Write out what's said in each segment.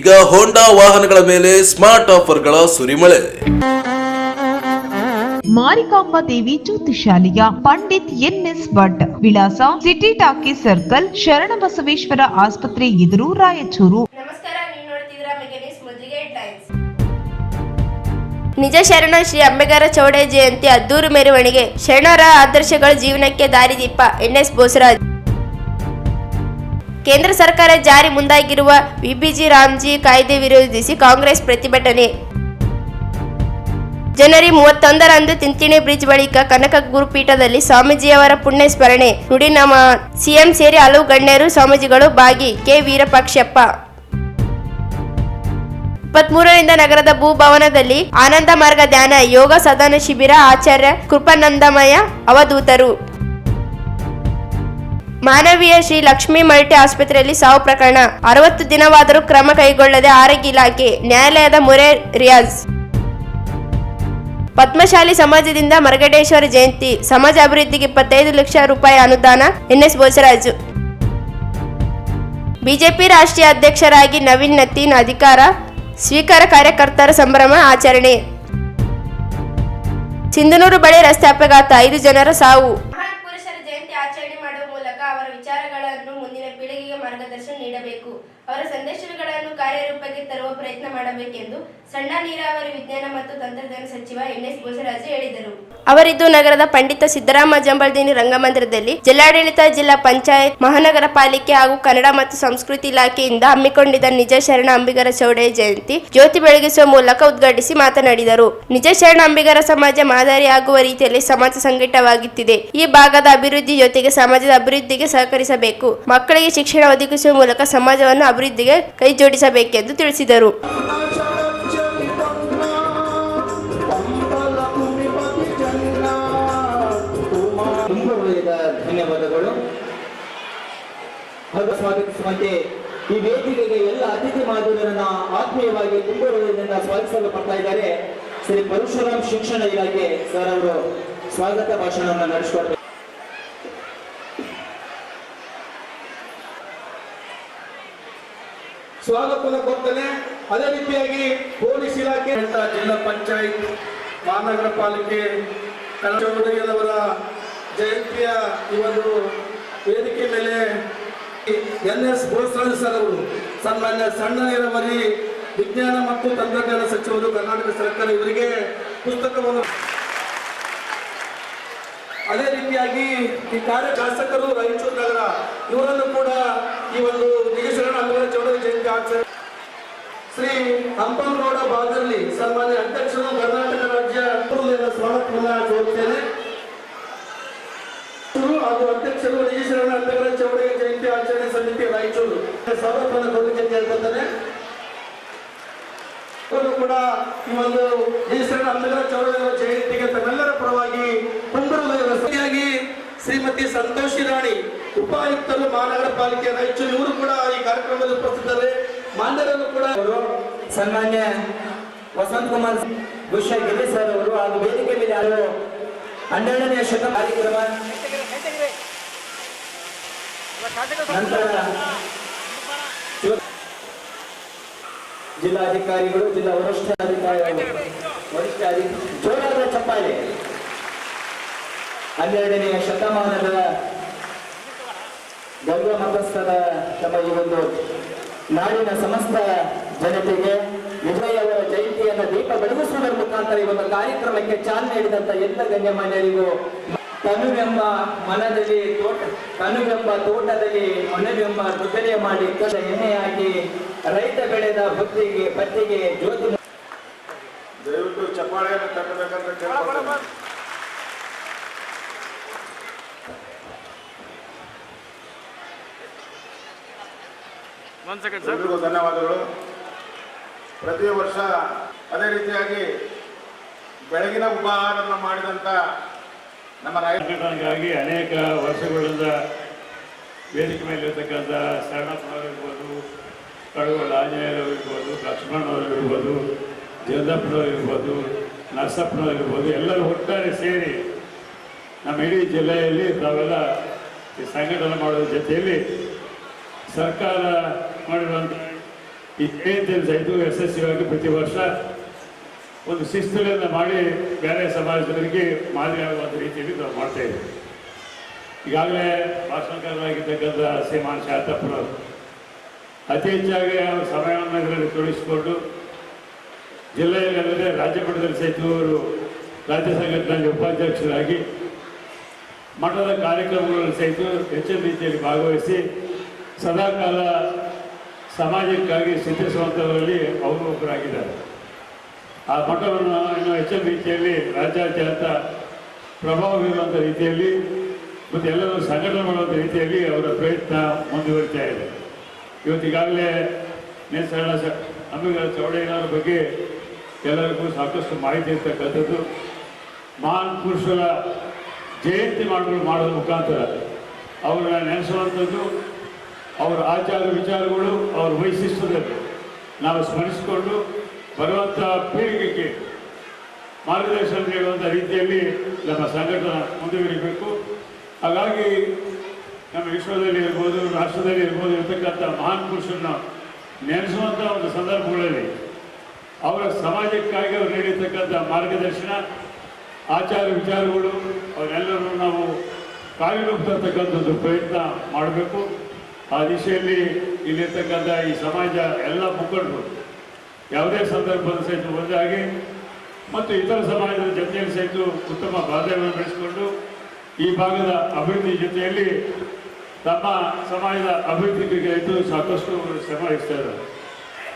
ಈಗ ಹೋಂಡಾ ವಾಹನಗಳ ಮೇಲೆ ಸ್ಮಾರ್ಟ್ ಆಫರ್ಗಳ ಸುರಿಮಳೆ. ಮಾರಿಕಾಂಬಾ ದೇವಿ ಜ್ಯೋತಿಷಾಲಯ, ಪಂಡಿತ್ NS ಭಟ್, ವಿಳಾಸ ಸಿಟಿ ಟಾಕೀಸ್ ಸರ್ಕಲ್, ಶರಣಬಸವೇಶ್ವರ ಆಸ್ಪತ್ರೆ ಎದುರು, ರಾಯಚೂರು. ನಮಸ್ಕಾರ, ನೀವು ನೋಡ್ತಿದ್ದೀರಾ ಮೆಗಾನ್ಯೂಸ್. ಮೊದಲಿಗೆ ಹೆಡ್ಲೈನ್ಸ್. ನಿಜ ಶರಣ ಶ್ರೀ ಅಂಬೇಗರ ಚೌಡ ಜಯಂತಿ ಅದ್ದೂರು ಮೆರವಣಿಗೆ. ಶರಣರ ಆದರ್ಶಗಳ ಜೀವನಕ್ಕೆ ದಾರಿದೀಪ. NS ಬೋಸರಾಜ್. ಕೇಂದ್ರ ಸರ್ಕಾರ ಜಾರಿ ಮುಂದಾಗಿರುವ VBG ರಾಮ್ಜಿ ಕಾಯ್ದೆ ವಿರೋಧಿಸಿ ಕಾಂಗ್ರೆಸ್ ಪ್ರತಿಭಟನೆ. ಜನವರಿ 31ರಂದು ತಿಂತಿಣಿ ಬ್ರಿಡ್ಜ್ ಬಳಿಕ ಕನಕ ಗುರುಪೀಠದಲ್ಲಿ ಸ್ವಾಮೀಜಿಯವರ ಪುಣ್ಯ ಸ್ಮರಣೆ. ನುಡಿನಾಮ. CM ಸೇರಿ ಹಲವು ಗಣ್ಯರು ಸ್ವಾಮೀಜಿಗಳು ಭಾಗಿ. ಕೆ ವೀರಪಾಕ್ಷಪ್ಪ. 23ರಿಂದ ನಗರದ ಭೂಭವನದಲ್ಲಿ ಆನಂದ ಮಾರ್ಗ ಧ್ಯಾನ ಯೋಗ ಸದನ ಶಿಬಿರ. ಆಚಾರ್ಯ ಕೃಪಾನಂದಮಯ ಅವಧೂತರು. ಮಾನವೀಯ ಶ್ರೀ ಲಕ್ಷ್ಮೀ ಮಲ್ಟಿ ಆಸ್ಪತ್ರೆಯಲ್ಲಿ ಸಾವು ಪ್ರಕರಣ. 60 ದಿನವಾದರೂ ಕ್ರಮ ಕೈಗೊಳ್ಳದೆ ಆರೋಗ್ಯ ಇಲಾಖೆ. ನ್ಯಾಯಾಲಯದ ಮೊರೆ ರಿಯಾಜ್. ಪದ್ಮಶಾಲಿ ಸಮಾಜದಿಂದ ಮರಗಡೇಶ್ವರ ಜಯಂತಿ. ಸಮಾಜ ಅಭಿವೃದ್ಧಿಗೆ 25 ಲಕ್ಷ ರೂಪಾಯಿ ಅನುದಾನ. NS ಬೋಸರಾಜು. ಬಿಜೆಪಿ ರಾಷ್ಟ್ರೀಯ ಅಧ್ಯಕ್ಷರಾಗಿ ನವೀನ್ ನತೀನ್ ಅಧಿಕಾರ ಸ್ವೀಕಾರ. ಕಾರ್ಯಕರ್ತರ ಸಂಭ್ರಮ ಆಚರಣೆ. ಸಿಂಧನೂರು ಬಳಿ ರಸ್ತೆ ಅಪಘಾತ, 5 ಜನರ ಸಾವು. ಮಹಾನ್ ಪುರುಷರ ಜಯಂತಿ ಆಚರಣೆ ಮಾಡುವ ಮೂಲಕ ಅವರ ವಿಚಾರಗಳನ್ನು ಮುಂದಿನ ಪೀಳಿಗೆಗೆ ಮಾರ್ಗದರ್ಶನ ನೀಡಬೇಕು. ಅವರ ಸಂದೇಶಗಳನ್ನು ಕಾರ್ಯರೂಪಕ್ಕೆ ತರುವ ಪ್ರಯತ್ನ ಮಾಡಬೇಕೆಂದು ಸಣ್ಣ ನೀರಾವರಿ ವಿಜ್ಞಾನ ಮತ್ತು ತಂತ್ರಜ್ಞಾನ ಸಚಿವ NS ಬೋಸರಾಜು ಹೇಳಿದರು. ಅವರಿದ್ದು ನಗರದ ಪಂಡಿತ ಸಿದ್ದರಾಮ ಜಂಬಲ್ದಿನಿ ರಂಗಮಂದಿರದಲ್ಲಿ ಜಿಲ್ಲಾಡಳಿತ, ಜಿಲ್ಲಾ ಪಂಚಾಯತ್, ಮಹಾನಗರ ಪಾಲಿಕೆ ಹಾಗೂ ಕನ್ನಡ ಮತ್ತು ಸಂಸ್ಕೃತಿ ಇಲಾಖೆಯಿಂದ ಹಮ್ಮಿಕೊಂಡಿದ್ದ ನಿಜ ಶರಣ ಅಂಬಿಗರ ಚೌಡಯ್ಯ ಜಯಂತಿ ಜ್ಯೋತಿ ಬೆಳಗಿಸುವ ಮೂಲಕ ಉದ್ಘಾಟಿಸಿ ಮಾತನಾಡಿದರು. ನಿಜ ಶರಣ ಅಂಬಿಗರ ಸಮಾಜ ಮಾದರಿಯಾಗುವ ರೀತಿಯಲ್ಲಿ ಸಮಾಜ ಸಂಘಟಿತವಾಗುತ್ತಿದೆ. ಈ ಭಾಗದ ಅಭಿವೃದ್ಧಿ ಜೊತೆಗೆ ಸಮಾಜದ ಅಭಿವೃದ್ಧಿಗೆ ಸಹಕರಿಸಬೇಕು. ಮಕ್ಕಳಿಗೆ ಶಿಕ್ಷಣ ಒದಗಿಸುವ ಮೂಲಕ ಸಮಾಜವನ್ನು ಅಭಿವೃದ್ಧಿಗೆ ಕೈ ಜೋಡಿಸಬೇಕೆಂದು ತಿಳಿಸಿದರು. ಧನ್ಯವಾದಗಳು. ಸ್ವಾಗತಿಸುವಂತೆ ಈ ವೇದಿಕೆಗೆ ಎಲ್ಲ ಅತಿಥಿ ಮಾಧುರರನ್ನ ಆತ್ಮೀಯವಾಗಿ ತುಂಬಾ ಹೃದಯದಿಂದ ಸ್ವಾಗತಿಸಲು ಪಡ್ತಾ ಇದ್ದಾರೆ. ಶ್ರೀ ಪರಶುರಾಮ್ ಶಿಕ್ಷಣ ಇಲಾಖೆ ಸರ್ ಅವರು ಸ್ವಾಗತ ಭಾಷಣವನ್ನು ನಡೆಸಿಕೊಡ್ತಾರೆ. ಸ್ವಾಗತವನ್ನು ಕೊಡ್ತೇನೆ. ಅದೇ ರೀತಿಯಾಗಿ ಪೊಲೀಸ್ ಇಲಾಖೆ, ಜಿಲ್ಲಾ ಪಂಚಾಯತ್, ಮಹಾನಗರ ಪಾಲಿಕೆ, ಚೌಡಯ್ಯನವರ ಜಯಂತಿಯ ಈ ಒಂದು ವೇದಿಕೆ ಮೇಲೆ NS ಬೋಸರಾಜ್ ಸರ್ ಅವರು, ಸನ್ಮಾನ್ಯ ಸಣ್ಣ ನೀರಾವರಿ ವಿಜ್ಞಾನ ಮತ್ತು ತಂತ್ರಜ್ಞಾನ ಸಚಿವರು, ಕರ್ನಾಟಕ ಸರ್ಕಾರ, ಇವರಿಗೆ ಪುಸ್ತಕವನ್ನು. ಅದೇ ರೀತಿಯಾಗಿ ಈ ಕಾರ್ಯ ಶಾಸಕರು ರಾಯಚೂರು ನಗರ ಇವರನ್ನು ಕೂಡ ಈ ಒಂದು ನಿಜ ಶರಣ ಅಂಬೇಗರ ಚೌಡಯ್ಯ ಜಯಂತಿ ಆಚರಣೆ. ಶ್ರೀ ಹಂಪನಗೌಡ ಬಾದರ್ಲಿ ಸನ್ಮಾನ್ಯ ಅಧ್ಯಕ್ಷರು, ಕರ್ನಾಟಕ ರಾಜ್ಯ ಸ್ವಾಗತವನ್ನು ಕೋರುತ್ತೇನೆ. ಹಾಗೂ ಅಧ್ಯಕ್ಷರು ನಿಜ ಶರಣ ಅಂಬೇಗರ ಚೌಡಯ್ಯ ಜಯಂತಿ ಆಚರಣೆ ಸಮಿತಿ ರಾಯಚೂರು ಸ್ವಾಗತವನ್ನು ಕೋರಿಕೆ ಕೇಳ್ಕೊತಾನೆ. ಕೂಡ ಈ ಒಂದು ನಿಜ ಶರಣ ಅಂಬೇಗರ ಚೌಡಯ್ಯ ಜಯಂತಿಗೆ ತಮ್ಮೆಲ್ಲರ ಪರವಾಗಿ ತುಂಬಾಗಿ ಶ್ರೀಮತಿ ಸಂತೋಷಿ ರಾಣಿ, ಉಪಾಯುಕ್ತರು, ಮಹಾನಗರ ಪಾಲಿಕೆ ರಾಯಚೂರು, ಇವರು ಕೂಡ ಈ ಕಾರ್ಯಕ್ರಮದಲ್ಲಿ ಉಪಸ್ಥಿತರಿದ್ದಾರೆ. ಮಾನ್ಯರನ್ನು ಕೂಡ ಸನ್ಮಾನ್ಯ ವಸಂತ್ ಕುಮಾರ್ ಗಿರಿ ಸರ್ ಅವರು ಹಾಗೂ ವೇದಿಕೆ ಮೇಲೆ ಯಾರು 12ನೇ ಶತಮಾನ ಕಾರ್ಯಕ್ರಮ ನಂತರ ಜಿಲ್ಲಾಧಿಕಾರಿಗಳು, ಜಿಲ್ಲಾ ವರಿಷ್ಠಾಧಿಕಾರಿ ಜೋರಾದ ಚಪ್ಪಾಳೆ. 12ನೇ ಶತಮಾನದ ಗೌರವ ಮತಸ್ಥರ ತಮ್ಮ ಈ ಒಂದು ನಾಡಿನ ಸಮಸ್ತ ಜನತೆಗೆ ವಿಜಯವರ ಜಯಂತಿಯನ್ನು ದೀಪ ಬೆಳಗಿಸುವುದರ ಮುಖಾಂತರ ಈ ಒಂದು ಕಾರ್ಯಕ್ರಮಕ್ಕೆ ಚಾಲನೆ ನೀಡಿದಂತ ಎಲ್ಲ ಗಣ್ಯಮಾನ್ಯರಿಗೂ ತನುವೆಂಬ ಮನದಲ್ಲಿ ತನುವೆಂಬ ತೋಟದಲ್ಲಿ ಮನವೆಂಬ ದುಗ್ಗರಿಯ ಮಾಡಿ ಎಣ್ಣೆ ಹಾಕಿ ರೈತ ಬೆಳೆದ ಬತ್ತಿಗೆ ಜ್ಯೋತಿ. ದಯವಿಟ್ಟು ಚಪ್ಪಾಳೆಯನ್ನು ತಟ್ಟಬೇಕಂತ ಕೇಳ್ಕೊಳ್ತೇನೆ. ಎಲ್ರಿಗೂ ಧನ್ಯವಾದಗಳು. ಪ್ರತಿ ವರ್ಷ ಅದೇ ರೀತಿಯಾಗಿ ಬೆಳಗಿನ ಉಪಹಾರವನ್ನು ಮಾಡಿದಂಥ ನಮ್ಮ ರಾಯಚೂರಿಗಾಗಿ ಅನೇಕ ವರ್ಷಗಳಿಂದ ವೇದಿಕೆ ಮೇಲೆ ಇರತಕ್ಕಂಥ ಶರಣಪ್ಪನವರಿರ್ಬೋದು, ಕಡುಗೋಳ ಆಂಜನೇಯರವರಿರ್ಬೋದು, ಲಕ್ಷ್ಮಣವರಿರ್ಬೋದು, ಜಗದಪ್ಪನವರಿರ್ಬೋದು, ನರಸಪ್ಪನವರಿರ್ಬೋದು, ಎಲ್ಲರೂ ಒಟ್ಟಾರೆ ಸೇರಿ ನಮ್ಮ ಇಡೀ ಜಿಲ್ಲೆಯಲ್ಲಿ ತಾವೆಲ್ಲ ಈ ಸಂಘಟನೆ ಮಾಡೋದ್ರ ಜೊತೆಯಲ್ಲಿ ಸರ್ಕಾರ ಮಾಡಿರುವಂಥ ಈ ಜಯಂತಿಯನ್ನು ಸಹಿತ ಯಶಸ್ವಿಯಾಗಿ ಪ್ರತಿ ವರ್ಷ ಒಂದು ಶಿಸ್ತುಗಳನ್ನು ಮಾಡಿ ಬೇರೆ ಸಮಾಜದವರಿಗೆ ಮಾದರಿಯಾಗುವಂಥ ರೀತಿಯಲ್ಲಿ ನಾವು ಮಾಡ್ತಾ ಇದ್ದೀವಿ. ಈಗಾಗಲೇ ಭಾಷಣಕಾರರಾಗಿರ್ತಕ್ಕಂಥ ಶ್ರೀಮಾನ್ ಶಾಂತಪ್ಪನವರು ಅತಿ ಹೆಚ್ಚಾಗಿ ಅವರ ಸಮಯವನ್ನು ಇದರಲ್ಲಿ ತೊಡಗಿಸಿಕೊಂಡು ಜಿಲ್ಲೆಯಲ್ಲದೆ ರಾಜ್ಯ ಮಟ್ಟದಲ್ಲಿ ಸಹಿತ ಅವರು ರಾಜ್ಯ ಸಂಘಟನೆಯಲ್ಲಿ ಉಪಾಧ್ಯಕ್ಷರಾಗಿ ಮಠದ ಕಾರ್ಯಕ್ರಮಗಳಲ್ಲಿ ಸಹಿತ ಹೆಚ್ಚಿನ ರೀತಿಯಲ್ಲಿ ಭಾಗವಹಿಸಿ ಸದಾಕಾಲ ಸಮಾಜಕ್ಕಾಗಿ ಸಿದ್ಧಿಸುವಂಥವರಲ್ಲಿ ಅವರು ಒಬ್ಬರಾಗಿದ್ದಾರೆ. ಆ ಮಠವನ್ನು ಇನ್ನೂ ಹೆಚ್ಚಿನ ರೀತಿಯಲ್ಲಿ ರಾಜ್ಯಾದ್ಯಂತ ಪ್ರಭಾವ ಬೀರುವಂಥ ರೀತಿಯಲ್ಲಿ ಮತ್ತು ಎಲ್ಲರೂ ಸಂಘಟನೆ ಮಾಡುವಂಥ ರೀತಿಯಲ್ಲಿ ಅವರ ಪ್ರಯತ್ನ ಮುಂದುವರಿತಾ ಇದೆ. ಇವತ್ತಿಗಾಗಲೇ ನೇಸರಣ ಅಂಬಿಗರ ಚೌಡಯ್ಯನವರ ಬಗ್ಗೆ ಎಲ್ಲರಿಗೂ ಸಾಕಷ್ಟು ಮಾಹಿತಿ ಇರ್ತಕ್ಕಂಥದ್ದು. ಮಹಾನ್ ಪುರುಷರ ಜಯಂತಿ ಮಾಡೋದ್ರ ಮುಖಾಂತರ ಅವರನ್ನ ನೆನೆಸುವಂಥದ್ದು, ಅವರ ಆಚಾರ ವಿಚಾರಗಳು, ಅವರ ವೈಶಿಷ್ಟ್ಯದಲ್ಲಿ ನಾವು ಸ್ಮರಿಸಿಕೊಂಡು ಬರುವಂಥ ಪೀಳಿಗೆಗೆ ಮಾರ್ಗದರ್ಶನ ನೀಡುವಂಥ ರೀತಿಯಲ್ಲಿ ನಮ್ಮ ಸಂಘಟನೆ ಮುಂದುವರಿಬೇಕು. ಹಾಗಾಗಿ ನಮ್ಮ ವಿಶ್ವದಲ್ಲಿ ಇರ್ಬೋದು, ರಾಷ್ಟ್ರದಲ್ಲಿ ಇರ್ಬೋದು ಇರತಕ್ಕಂಥ ಮಹಾನ್ ಪುರುಷರನ್ನ ನೆನೆಸುವಂಥ ಒಂದು ಸಂದರ್ಭಗಳಲ್ಲಿ ಅವರ ಸಮಾಜಕ್ಕಾಗಿ ಅವರು ನೀಡಿರ್ತಕ್ಕಂಥ ಮಾರ್ಗದರ್ಶನ, ಆಚಾರ ವಿಚಾರಗಳು ಅವನ್ನೆಲ್ಲರೂ ನಾವು ಕಾರ್ಯರೂಪ ತರ್ತಕ್ಕಂಥದ್ದು ಪ್ರಯತ್ನ ಮಾಡಬೇಕು. ಆ ದಿಶೆಯಲ್ಲಿ ಇಲ್ಲಿರ್ತಕ್ಕಂಥ ಈ ಸಮಾಜ ಎಲ್ಲ ಮುಖಂಡರು ಯಾವುದೇ ಸಂದರ್ಭದ ಸಹಿತ ಒಂದಾಗಿ ಮತ್ತು ಇತರ ಸಮಾಜದ ಜೊತೆಯಲ್ಲಿ ಸಹಿತ ಉತ್ತಮ ಬಾಂಧವ್ಯವನ್ನು ಬೆಳೆಸಿಕೊಂಡು ಈ ಭಾಗದ ಅಭಿವೃದ್ಧಿ ಜೊತೆಯಲ್ಲಿ ತಮ್ಮ ಸಮಾಜದ ಅಭಿವೃದ್ಧಿಗೆ ಸಾಕಷ್ಟು ಶ್ರಮ ವಹಿಸ್ತಾ ಇದ್ದಾರೆ.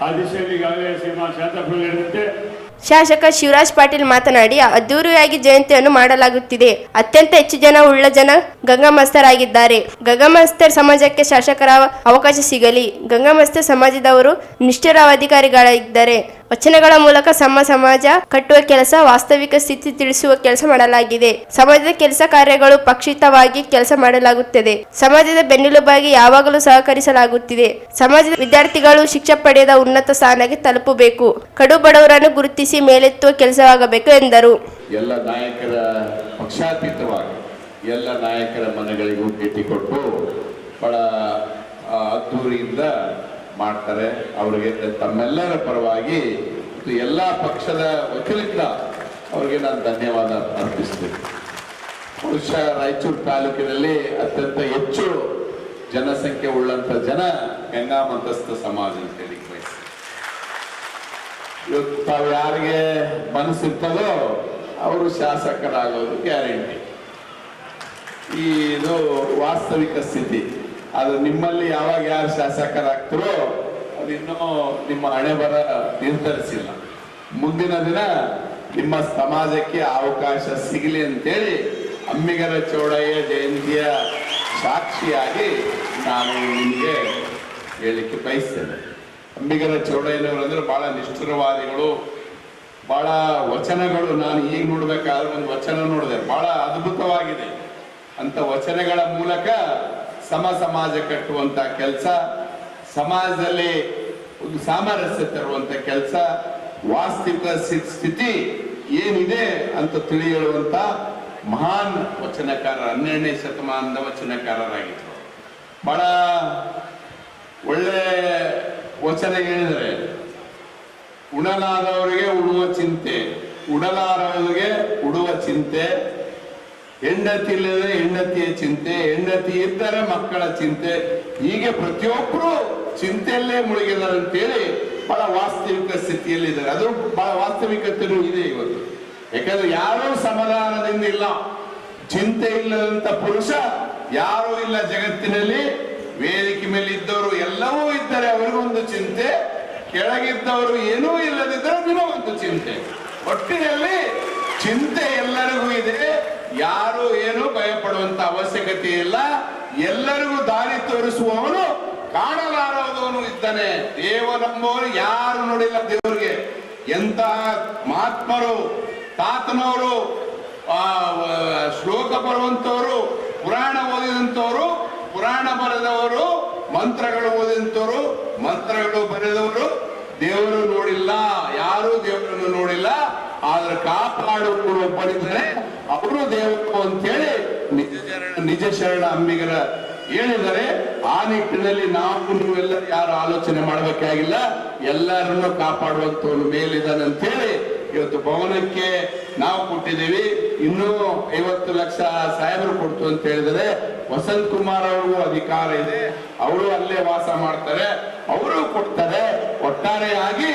ಆ ದಿಶೆಯಲ್ಲಿ ಈಗಾಗಲೇ ಶ್ರೀಮಾನ್ ಶಾಂತಪ್ಪ ಹೇಳಿದಂತೆ ಶಾಸಕ ಶಿವರಾಜ್ ಪಾಟೀಲ್ ಮಾತನಾಡಿ, ಅದ್ದೂರಿಯಾಗಿ ಜಯಂತಿಯನ್ನು ಮಾಡಲಾಗುತ್ತಿದೆ. ಅತ್ಯಂತ ಹೆಚ್ಚು ಜನ ಉಳ್ಳ ಜನ ಗಂಗಾಮಸ್ಥರಾಗಿದ್ದಾರೆ. ಗಂಗಾಮಸ್ಥರ್ ಸಮಾಜಕ್ಕೆ ಶಾಸಕರ ಅವಕಾಶ ಸಿಗಲಿ. ಗಂಗಾಮಸ್ಥರ್ ಸಮಾಜದವರು ನಿಷ್ಠುರ ಅಧಿಕಾರಿಗಳಾಗಿದ್ದಾರೆ. ವಚನಗಳ ಮೂಲಕ ಸಮಾಜ ಕಟ್ಟುವ ಕೆಲಸ, ವಾಸ್ತವಿಕ ಸ್ಥಿತಿ ತಿಳಿಸುವ ಕೆಲಸ ಮಾಡಲಾಗಿದೆ. ಸಮಾಜದ ಕೆಲಸ ಕಾರ್ಯಗಳು ಪಕ್ಷಿತವಾಗಿ ಕೆಲಸ ಮಾಡಲಾಗುತ್ತದೆ. ಸಮಾಜದ ಬೆನ್ನೆಲುಬಾಗಿ ಯಾವಾಗಲೂ ಸಹಕರಿಸಲಾಗುತ್ತಿದೆ. ಸಮಾಜದ ವಿದ್ಯಾರ್ಥಿಗಳು ಶಿಕ್ಷೆ ಪಡೆದ ಉನ್ನತ ಸ್ಥಾನಕ್ಕೆ ತಲುಪಬೇಕು. ಕಡು ಬಡವರನ್ನು ಗುರುತಿಸಿ ಮೇಲೆತ್ತುವ ಕೆಲಸವಾಗಬೇಕು ಎಂದರು. ಎಲ್ಲ ನಾಯಕರ ಪಕ್ಷಾತೀತವಾಗಿ ಎಲ್ಲ ನಾಯಕರ ಮನೆಗಳಿಗೂ ಭೇಟಿ ಕೊಟ್ಟು ಬಹಳ ಅದ್ದೂರಿಯಿಂದ ಮಾಡ್ತಾರೆ. ಅವರಿಗೆ ತಮ್ಮೆಲ್ಲರ ಪರವಾಗಿ ಮತ್ತು ಎಲ್ಲ ಪಕ್ಷದ ವಕೀಲಿಂದ ಅವರಿಗೆ ನಾನು ಧನ್ಯವಾದ ಅರ್ಪಿಸ್ತೇನೆ. ಬಹುಶಃ ರಾಯಚೂರು ತಾಲೂಕಿನಲ್ಲಿ ಅತ್ಯಂತ ಹೆಚ್ಚು ಜನಸಂಖ್ಯೆ ಉಳ್ಳಂಥ ಜನ ಗಂಗಾಮತಸ್ಥ ಸಮಾಜ ಅಂತ ಹೇಳಿ ಬಯಸ್ತಾರೆ. ಇವತ್ತು ತಾವು ಯಾರಿಗೆ ಮನಸ್ಸಿರ್ತದೋ ಅವರು ಶಾಸಕರಾಗೋದು ಗ್ಯಾರಂಟಿ. ಇದು ವಾಸ್ತವಿಕ ಸ್ಥಿತಿ. ಅದು ನಿಮ್ಮಲ್ಲಿ ಯಾವಾಗ ಯಾರು ಶಾಸಕರಾಗ್ತಾರೋ ಅದು ಇನ್ನೂ ನಿಮ್ಮ ಹಣೆ ಬರ ನಿರ್ಧರಿಸಿಲ್ಲ. ಮುಂದಿನ ದಿನ ನಿಮ್ಮ ಸಮಾಜಕ್ಕೆ ಅವಕಾಶ ಸಿಗಲಿ ಅಂತೇಳಿ ಅಂಬಿಗರ ಚೌಡಯ್ಯ ಜಯಂತಿಯ ಸಾಕ್ಷಿಯಾಗಿ ನಾನು ನಿಮಗೆ ಹೇಳಿಕೆ ಬಯಸ್ತೇನೆ. ಅಂಬಿಗರ ಚೌಡಯ್ಯನವರು ಅಂದ್ರೆ ಬಹಳ ನಿಷ್ಠುರವಾದಿಗಳು, ಬಹಳ ವಚನಗಳು. ನಾನು ಈಗ ನೋಡ್ಬೇಕಾದ್ರೆ ಒಂದು ವಚನ ನೋಡಿದೆ, ಬಹಳ ಅದ್ಭುತವಾಗಿದೆ. ಅಂತ ವಚನಗಳ ಮೂಲಕ ಸಮಾಜ ಕಟ್ಟುವಂತ ಕೆಲಸ, ಸಮಾಜದಲ್ಲಿ ಒಂದು ಸಾಮರಸ್ಯ ತರುವಂತ ಕೆಲಸ, ವಾಸ್ತವಿಕ ಸ್ಥಿತಿ ಏನಿದೆ ಅಂತ ತಿಳಿ ಹೇಳುವಂತ ಮಹಾನ್ ವಚನಕಾರ, 12ನೇ ಶತಮಾನದ ವಚನಕಾರರಾಗಿದ್ರು. ಬಹಳ ಒಳ್ಳೆ ವಚನ ಹೇಳಿದರೆ, ಉಣಲಾದವರಿಗೆ ಉಡುವ ಚಿಂತೆ, ಉಡಲಾರವರಿಗೆ ಉಡುವ ಚಿಂತೆ, ಹೆಂಡತಿ ಇಲ್ಲದೆ ಹೆಂಡತಿಯ ಚಿಂತೆ, ಹೆಂಡತಿ ಇದ್ದರೆ ಮಕ್ಕಳ ಚಿಂತೆ, ಹೀಗೆ ಪ್ರತಿಯೊಬ್ಬರು ಚಿಂತೆಯಲ್ಲೇ ಮುಳುಗಿದ್ದಾರೆ ಅಂತೇಳಿ ಬಹಳ ವಾಸ್ತವಿಕ ಸ್ಥಿತಿಯಲ್ಲಿದ್ದಾರೆ. ಅದು ಬಹಳ ವಾಸ್ತವಿಕತೆಯೂ ಇದೆ ಇವತ್ತು. ಯಾಕಂದ್ರೆ ಯಾರೂ ಸಮಾಧಾನದಿಂದ ಇಲ್ಲ. ಚಿಂತೆ ಇಲ್ಲದಂತ ಪುರುಷ ಯಾರೂ ಇಲ್ಲ ಜಗತ್ತಿನಲ್ಲಿ. ವೇದಿಕೆ ಮೇಲೆ ಇದ್ದವರು ಎಲ್ಲವೂ ಇದ್ದರೆ ಅವರಿಗೊಂದು ಚಿಂತೆ, ಕೆಳಗಿದ್ದವರು ಏನೂ ಇಲ್ಲದಿದ್ದರೆ ದಿನವೊಂದು ಚಿಂತೆ. ಒಟ್ಟಿನಲ್ಲಿ ಚಿಂತೆ ಎಲ್ಲರಿಗೂ ಇದೆ. ಯಾರು ಏನು ಭಯ ಪಡುವಂತ ಅವಶ್ಯಕತೆ ಇಲ್ಲ. ಎಲ್ಲರಿಗೂ ದಾರಿ ತೋರಿಸುವವನು ಕಾಣಲಾರದವನು ಇದ್ದಾನೆ. ದೇವನಂಬವರು ಯಾರು ನೋಡಿಲ್ಲ ದೇವರಿಗೆ. ಎಂತ ಮಹಾತ್ಮರು, ತಾತನವರು, ಶ್ಲೋಕ ಬರುವಂತವರು, ಪುರಾಣ ಓದಿದಂತವರು, ಪುರಾಣ ಬರೆದವರು, ಮಂತ್ರಗಳು ಓದಿದಂತವರು, ಮಂತ್ರಗಳು ಬರೆದವರು ದೇವರು ನೋಡಿಲ್ಲ. ಯಾರು ದೇವರನ್ನು ನೋಡಿಲ್ಲ. ಆದ್ರೆ ಕಾಪಾಡುವರು ಒಬ್ಬರಿದ್ದಾರೆ, ಅವರು ದೇವರು ಅಂತೇಳಿ ನಿಜ ಶರಣ ಅಂಬಿಗರ ಹೇಳಿದರೆ ಆ ನಿಟ್ಟಿನಲ್ಲಿ ನಾವು ನೀವೆಲ್ಲರೂ ಯಾರು ಆಲೋಚನೆ ಮಾಡಬೇಕಾಗಿಲ್ಲ, ಎಲ್ಲರನ್ನು ಕಾಪಾಡುವಂತವನು ಮೇಲಿದ್ದಾನೆ ಅಂತ ಹೇಳಿ ಇವತ್ತು ಭವನಕ್ಕೆ ನಾವು ಕೊಟ್ಟಿದ್ದೀವಿ. ಇನ್ನೂ 50 ಲಕ್ಷ ಸಾಹೇಬರು ಕೊಡ್ತು ಅಂತ ಹೇಳಿದರೆ ವಸಂತ್ ಕುಮಾರ್ ಅವ್ರಿಗೂ ಅಧಿಕಾರ ಇದೆ, ಅವರು ಅಲ್ಲೇ ವಾಸ ಮಾಡ್ತಾರೆ, ಅವರು ಕೊಡ್ತಾರೆ. ಒಟ್ಟಾರೆಯಾಗಿ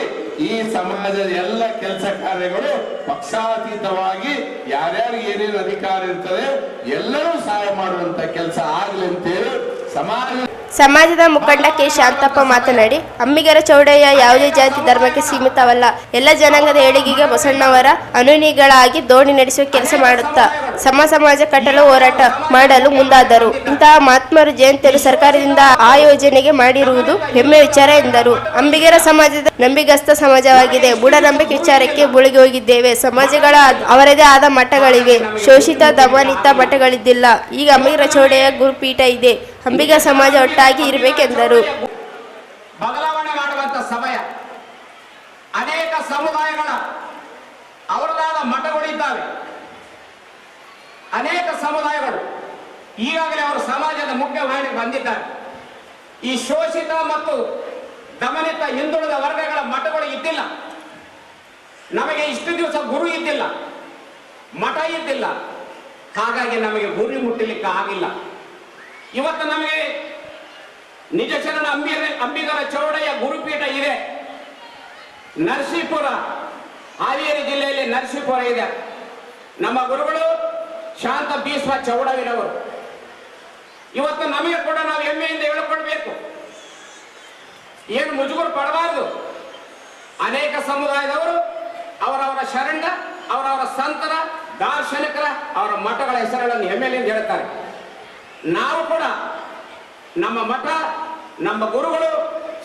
ಈ ಸಮಾಜದ ಎಲ್ಲ ಕೆಲಸ ಕಾರ್ಯಗಳು ಪಕ್ಷಾತೀತವಾಗಿ ಯಾರ್ಯಾರಿಗೆ ಏನೇನು ಅಧಿಕಾರ ಇರ್ತದೆ ಎಲ್ಲರೂ ಸಹಾಯ ಮಾಡುವಂತ ಕೆಲಸ ಆಗ್ಲಿ ಅಂತೇಳಿ ಸಮಾಜದ ಮುಖಂಡ ಕೆ ಶಾಂತಪ್ಪ ಮಾತನಾಡಿ, ಅಂಬಿಗರ ಚೌಡಯ್ಯ ಯಾವುದೇ ಜಾತಿ ಧರ್ಮಕ್ಕೆ ಸೀಮಿತವಲ್ಲ, ಎಲ್ಲ ಜನಾಂಗದ ಏಳಿಗೆಗೆ ಬಸವಣ್ಣವರ ಅನುಯಾಯಿಗಳಾಗಿ ದೋಣಿ ನಡೆಸುವ ಕೆಲಸ ಮಾಡುತ್ತಾ ಸಮಾಜ ಕಟ್ಟಲು ಹೋರಾಟ ಮಾಡಲು ಮುಂದಾದರು. ಇಂತಹ ಮಹಾತ್ಮರ ಜಯಂತಿಯನ್ನು ಸರ್ಕಾರದಿಂದ ಆ ಯೋಜನೆಗೆ ಮಾಡಿರುವುದು ಹೆಮ್ಮೆ ವಿಚಾರ ಎಂದರು. ಅಂಬಿಗರ ಸಮಾಜದ ನಂಬಿಗಸ್ತ ಸಮಾಜವಾಗಿದೆ. ಮೂಢನಂಬಿಕೆ ವಿಚಾರಕ್ಕೆ ಮುಳುಗಿ ಹೋಗಿದ್ದೇವೆ. ಸಮಾಜಗಳ ಅವರದೇ ಆದ ಮಠಗಳಿವೆ, ಶೋಷಿತ ದಮನಿತ ಮಠಗಳಿದ್ದಿಲ್ಲ. ಈಗ ಅಂಬಿಗರ ಚೌಡಯ್ಯ ಗುರುಪೀಠ ಇದೆ. ಅಂಬಿಗ ಸಮಾಜ ಒಟ್ಟಾಗಿ ಇರಬೇಕೆಂದರು. ಬದಲಾವಣೆ ಮಾಡುವಂತ ಸಮಯ. ಅನೇಕ ಸಮುದಾಯಗಳ ಅವರದಾದ ಮಠಗಳಿದ್ದಾವೆ. ಅನೇಕ ಸಮುದಾಯಗಳು ಈಗಾಗಲೇ ಅವರು ಸಮಾಜದ ಮುಖ್ಯವಾಹಿನಿಗೆ ಬಂದಿದ್ದಾರೆ. ಈ ಶೋಷಿತ ಮತ್ತು ದಮನಿತ ಹಿಂದುಳಿದ ವರ್ಗಗಳ ಮಠಗಳು ಇದ್ದಿಲ್ಲ. ನಮಗೆ ಇಷ್ಟು ದಿವಸ ಗುರು ಇದ್ದಿಲ್ಲ, ಮಠ ಇದ್ದಿಲ್ಲ. ಹಾಗಾಗಿ ನಮಗೆ ಗುರಿ ಮುಟ್ಟಲಿಕ್ಕೆ ಆಗಿಲ್ಲ. ಇವತ್ತು ನಮಗೆ ನಿಜ ಶರಣ ಅಂಬಿಗರ ಚೌಡಯ್ಯ ಗುರುಪೀಠ ಇದೆ. ನರಸೀಪುರ, ಹಾವೇರಿ ಜಿಲ್ಲೆಯಲ್ಲಿ ನರಸೀಪುರ ಇದೆ. ನಮ್ಮ ಗುರುಗಳು ಶಾಂತ ಭೀಷ್ಮ ಚೌಡಯ್ಯನವರು. ಇವತ್ತು ನಮಗೆ ಕೂಡ ನಾವು ಹೆಮ್ಮೆಯಿಂದ ಹೇಳಿಕೊಳ್ಬೇಕು, ಏನು ಮುಜುಗರ ಪಡಬಾರದು. ಅನೇಕ ಸಮುದಾಯದವರು ಅವರವರ ಶರಣ, ಅವರವರ ಸಂತರ, ದಾರ್ಶನಿಕರ, ಅವರ ಮಠಗಳ ಹೆಸರುಗಳನ್ನು ಹೆಮ್ಮೆಯಿಂದ ಹೇಳ್ತಾರೆ. ನಾವು ಕೂಡ ನಮ್ಮ ಮಠ, ನಮ್ಮ ಗುರುಗಳು,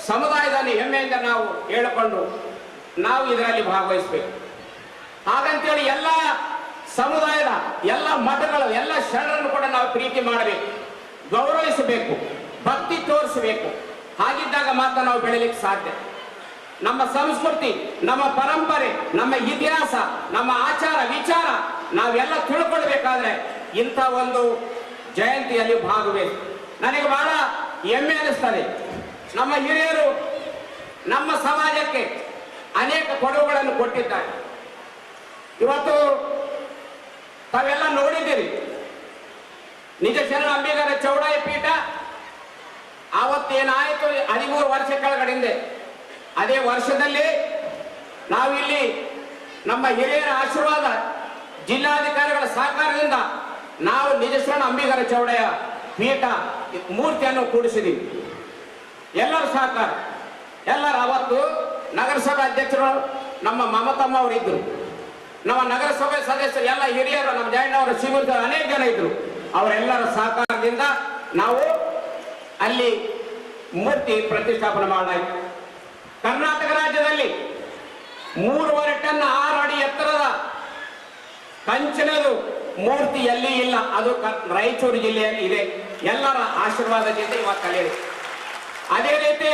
ಸಮುದಾಯದಲ್ಲಿ ಹೆಮ್ಮೆಯಿಂದ ನಾವು ಹೇಳಿಕೊಂಡು ನಾವು ಇದರಲ್ಲಿ ಭಾಗವಹಿಸಬೇಕು. ಹಾಗಂತೇಳಿ ಎಲ್ಲ ಸಮುದಾಯದ ಎಲ್ಲ ಮಠಗಳು, ಎಲ್ಲ ಶರಣರನ್ನು ಕೂಡ ನಾವು ಪ್ರೀತಿ ಮಾಡಬೇಕು, ಗೌರವಿಸಬೇಕು, ಭಕ್ತಿ ತೋರಿಸಬೇಕು. ಹಾಗಿದ್ದಾಗ ಮಾತ್ರ ನಾವು ಬೆಳಲಿಕ್ಕೆ ಸಾಧ್ಯ. ನಮ್ಮ ಸಂಸ್ಕೃತಿ, ನಮ್ಮ ಪರಂಪರೆ, ನಮ್ಮ ಇತಿಹಾಸ, ನಮ್ಮ ಆಚಾರ ವಿಚಾರ ನಾವೆಲ್ಲ ತಿಳ್ಕೊಳ್ಬೇಕಾದ್ರೆ ಇಂಥ ಒಂದು ಜಯಂತಿಯಲ್ಲಿ ಭಾಗವಹಿಸಿ ನನಗೆ ಬಹಳ ಹೆಮ್ಮೆ ಅನಿಸ್ತದೆ. ನಮ್ಮ ಹಿರಿಯರು ನಮ್ಮ ಸಮಾಜಕ್ಕೆ ಅನೇಕ ಕೊಡುಗೆಗಳನ್ನು ಕೊಟ್ಟಿದ್ದಾರೆ. ಇವತ್ತು ತಾವೆಲ್ಲ ನೋಡಿದ್ದೀರಿ, ನಿಜ ಶರಣ ಅಂಬಿಗರ ಚೌಡಯ್ಯ ಪೀಠ ಆವತ್ತೇನಾಯಿತು 13 ವರ್ಷ ಕೆಳಗಡೆಯಿಂದ, ಅದೇ ವರ್ಷದಲ್ಲಿ ನಾವಿಲ್ಲಿ ನಮ್ಮ ಹಿರಿಯರ ಆಶೀರ್ವಾದ, ಜಿಲ್ಲಾಧಿಕಾರಿಗಳ ಸಹಕಾರದಿಂದ ನಾವು ನಿಜ ಶರಣ ಅಂಬಿಗರ ಚೌಡಯ್ಯ ಪೀಠ ಮೂರ್ತಿಯನ್ನು ಕೂಡಿಸಿದ್ದೀವಿ. ಎಲ್ಲರ ಸಹಕಾರ, ಎಲ್ಲರ. ಅವತ್ತು ನಗರಸಭೆ ಅಧ್ಯಕ್ಷರು ನಮ್ಮ ಮಮತಮ್ಮ ಅವರು ಇದ್ರು, ನಮ್ಮ ನಗರಸಭೆ ಸದಸ್ಯರು ಎಲ್ಲ ಹಿರಿಯರು, ನಮ್ಮ ಜಯಣ್ಣವರ ಶ್ರೀಮಂತ ಅನೇಕ ಜನ ಇದ್ರು. ಅವರೆಲ್ಲರ ಸಹಕಾರದಿಂದ ನಾವು ಅಲ್ಲಿ ಮೂರ್ತಿ ಪ್ರತಿಷ್ಠಾಪನೆ ಮಾಡಲಾಯಿತು. ಕರ್ನಾಟಕ ರಾಜ್ಯದಲ್ಲಿ 3.5 ಟನ್ 6 ಅಡಿ ಎತ್ತರದ ಕಂಚಿನದು ಮೂರ್ತಿ ಎಲ್ಲಿ ಇಲ್ಲ, ಅದು ರಾಯಚೂರು ಜಿಲ್ಲೆಯಲ್ಲಿ ಇದೆ. ಎಲ್ಲರ ಆಶೀರ್ವಾದದಿಂದ ಇವತ್ತು ಕಲಿಯಿರಿ. ಅದೇ ರೀತಿ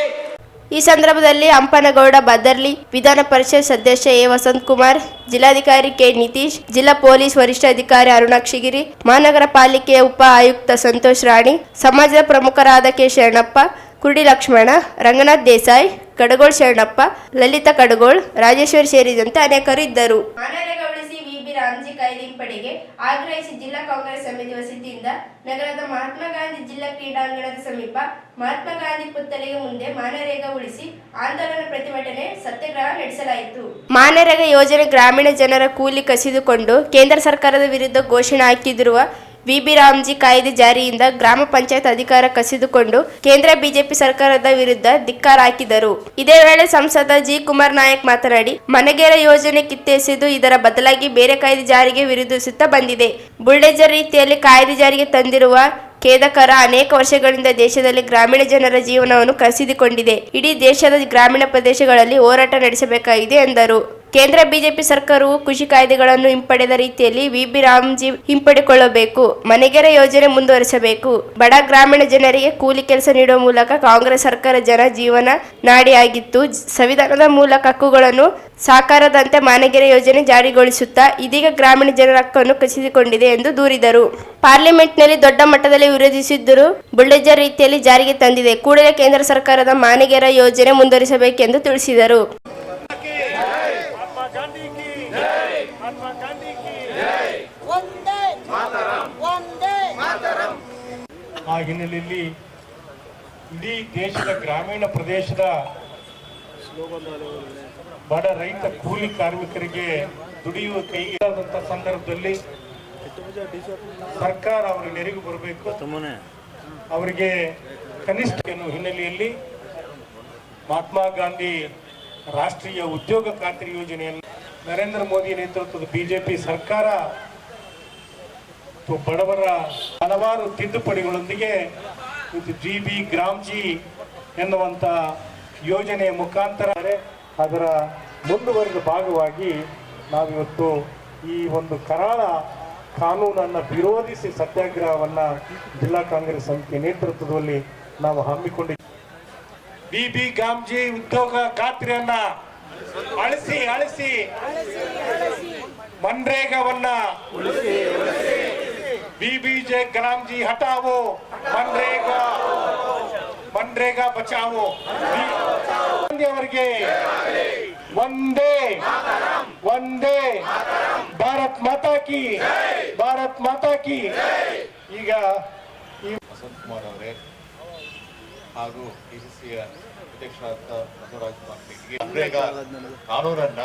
ಈ ಸಂದರ್ಭದಲ್ಲಿ ಹಂಪನಗೌಡ ಬದರ್ಲಿ, ವಿಧಾನ ಪರಿಷತ್ ಸದಸ್ಯ ಎ ವಸಂತ್ ಕುಮಾರ್, ಜಿಲ್ಲಾಧಿಕಾರಿ ಕೆ ನಿತೀಶ್, ಜಿಲ್ಲಾ ಪೊಲೀಸ್ ವರಿಷ್ಠಾಧಿಕಾರಿ ಅರುಣಾಕ್ಷಗಿರಿ, ಮಹಾನಗರ ಪಾಲಿಕೆಯ ಉಪ ಆಯುಕ್ತ ಸಂತೋಷ್ ರಾಣಿ, ಸಮಾಜದ ಪ್ರಮುಖರಾದ ಕೆ ಶರಣಪ್ಪ, ಕುರುಡಿ ಲಕ್ಷ್ಮಣ, ರಂಗನಾಥ್ ದೇಸಾಯಿ, ಕಡಗೋಳ್ ಶರಣಪ್ಪ, ಲಲಿತಾ ಕಡಗೋಳ್, ರಾಜೇಶ್ವರಿ ಸೇರಿದಂತೆ ಅನೇಕರು ಇದ್ದರು. ರಾಮ್ಜಿ ಕಾಯ್ದೆ ಹಿಂಪಡೆಗೆ ಆಗ್ರಹಿಸಿ ಜಿಲ್ಲಾ ಕಾಂಗ್ರೆಸ್ ಸಮಿತಿ ವಸತಿಯಿಂದ ನಗರದ ಮಹಾತ್ಮ ಗಾಂಧಿ ಜಿಲ್ಲಾ ಕ್ರೀಡಾಂಗಣದ ಸಮೀಪ ಮಹಾತ್ಮ ಗಾಂಧಿ ಪುತ್ಥಳಿಗೆ ಮುಂದೆ ಮಾನರೇಗಾ ಉಳಿಸಿ ಆಂದೋಲನ ಪ್ರತಿಭಟನೆ ಸತ್ಯಾಗ್ರಹ ನಡೆಸಲಾಯಿತು. ಮಾನರೇಗಾ ಯೋಜನೆ ಗ್ರಾಮೀಣ ಜನರ ಕೂಲಿ ಕಸಿದುಕೊಂಡು ಕೇಂದ್ರ ಸರ್ಕಾರದ ವಿರುದ್ಧ ಘೋಷಣೆ ಹಾಕಿದಿರುವ ವಿ.ಬಿ. ರಾಮ್ಜಿ ಕಾಯ್ದೆ ಜಾರಿಯಿಂದ ಗ್ರಾಮ ಪಂಚಾಯತ್ ಅಧಿಕಾರ ಕಸಿದುಕೊಂಡು ಕೇಂದ್ರ ಬಿಜೆಪಿ ಸರ್ಕಾರದ ವಿರುದ್ಧ ಧಿಕ್ಕಾರ ಹಾಕಿದರು. ಇದೇ ವೇಳೆ ಸಂಸದ ಜಿ. ಕುಮಾರ್ ನಾಯಕ್ ಮಾತನಾಡಿ, ಮನೆಗೇರ ಯೋಜನೆ ಕಿತ್ತೆಸೆದು ಇದರ ಬದಲಾಗಿ ಬೇರೆ ಕಾಯ್ದೆ ಜಾರಿಗೆ ವಿರೋಧಿಸುತ್ತಾ ಬಂದಿದೆ. ಬುಲ್ಡೇಜರ್ ರೀತಿಯಲ್ಲಿ ಕಾಯ್ದೆ ಜಾರಿಗೆ ತಂದಿರುವ ಖೇದಕರ. ಅನೇಕ ವರ್ಷಗಳಿಂದ ದೇಶದಲ್ಲಿ ಗ್ರಾಮೀಣ ಜನರ ಜೀವನವನ್ನು ಕಸಿದುಕೊಂಡಿದೆ. ಇಡೀ ದೇಶದ ಗ್ರಾಮೀಣ ಪ್ರದೇಶಗಳಲ್ಲಿ ಹೋರಾಟ ನಡೆಸಬೇಕಾಗಿದೆ ಎಂದರು. ಕೇಂದ್ರ ಬಿಜೆಪಿ ಸರ್ಕಾರವು ಕೃಷಿ ಕಾಯ್ದೆಗಳನ್ನು ಹಿಂಪಡೆದ ರೀತಿಯಲ್ಲಿ ವಿಬಿ ರಾಮ್ಜಿ ಹಿಂಪಡೆಕೊಳ್ಳಬೇಕು. ಮನೆಗೆರೆ ಯೋಜನೆ ಮುಂದುವರಿಸಬೇಕು. ಬಡ ಗ್ರಾಮೀಣ ಜನರಿಗೆ ಕೂಲಿ ಕೆಲಸ ನೀಡುವ ಮೂಲಕ ಕಾಂಗ್ರೆಸ್ ಸರ್ಕಾರ ಜನ ಜೀವನ ನಾಡಿಯಾಗಿತ್ತು. ಸಂವಿಧಾನದ ಮೂಲಕ ಹಕ್ಕುಗಳನ್ನು ಸಾಕಾರದಂತೆ ಮನೆಗೆರೆ ಯೋಜನೆ ಜಾರಿಗೊಳಿಸುತ್ತಾ ಇದೀಗ ಗ್ರಾಮೀಣ ಜನರ ಹಕ್ಕನ್ನು ಕಸಿದುಕೊಂಡಿದೆ ಎಂದು ದೂರಿದರು. ಪಾರ್ಲಿಮೆಂಟ್ನಲ್ಲಿ ದೊಡ್ಡ ಮಟ್ಟದಲ್ಲಿ ವಿರೋಧಿಸಿದ್ದರೂ ಬುಲ್ಡೋಜರ್ ರೀತಿಯಲ್ಲಿ ಜಾರಿಗೆ ತಂದಿದೆ. ಕೂಡಲೇ ಕೇಂದ್ರ ಸರ್ಕಾರದ ಮನೆಗೆರೆ ಯೋಜನೆ ಮುಂದುವರಿಸಬೇಕೆಂದು ತಿಳಿಸಿದರು. ಆ ಹಿನ್ನೆಲೆಯಲ್ಲಿ ಇಡೀ ದೇಶದ ಗ್ರಾಮೀಣ ಪ್ರದೇಶದ ಬಡ ರೈತ ಕೂಲಿ ಕಾರ್ಮಿಕರಿಗೆ ದುಡಿಯುವ ಕೈಯಾದಂಥ ಸಂದರ್ಭದಲ್ಲಿ ಸರ್ಕಾರ ಅವರಿಗೆ ನೆರವು ಬರಬೇಕು. ಅವರಿಗೆ ಕನಿಷ್ಠ ಹಿನ್ನೆಲೆಯಲ್ಲಿ ಮಹಾತ್ಮ ಗಾಂಧಿ ರಾಷ್ಟ್ರೀಯ ಉದ್ಯೋಗ ಖಾತ್ರಿ ಯೋಜನೆಯನ್ನು ನರೇಂದ್ರ ಮೋದಿ ನೇತೃತ್ವದ ಬಿಜೆಪಿ ಸರ್ಕಾರ ಬಡವರ ಹಲವಾರು ತಿದ್ದುಪಡಿಗಳೊಂದಿಗೆ ಜಿಬಿ ಗ್ರಾಮ್ಜಿ ಎನ್ನುವಂಥ ಯೋಜನೆಯ ಮುಖಾಂತರ ಅದರ ಮುಂದುವರೆದ ಭಾಗವಾಗಿ ನಾವಿವತ್ತು ಈ ಒಂದು ಕರಾಳ ಕಾನೂನನ್ನು ವಿರೋಧಿಸಿ ಸತ್ಯಾಗ್ರಹವನ್ನು ಜಿಲ್ಲಾ ಕಾಂಗ್ರೆಸ್ ಸಮಿತಿ ನೇತೃತ್ವದಲ್ಲಿ ನಾವು ಹಮ್ಮಿಕೊಂಡಿದ್ದೇವೆ. ಬಿಬಿ ಗ್ರಾಮ್ಜಿ ಉದ್ಯೋಗ ಖಾತ್ರಿಯನ್ನ ಅಳಿಸಿ ಮನ್ರೇಗಾವನ್ನ बीबीजे ग्राम जी हटाओ, मनरेगा बचाओ. वंदे वंदे भारत माता की ಈಗ ವಸಂತ್ ಕುಮಾರ್ ಅವರೇ ಹಾಗೂ ಕೆಸಿಸಿಯ ಅಧ್ಯಕ್ಷರಾದ ಬಸವರಾಜ ಪಾಟೀಲ್ ಮನ್ರೇಗಾ ಕಾನೂನನ್ನ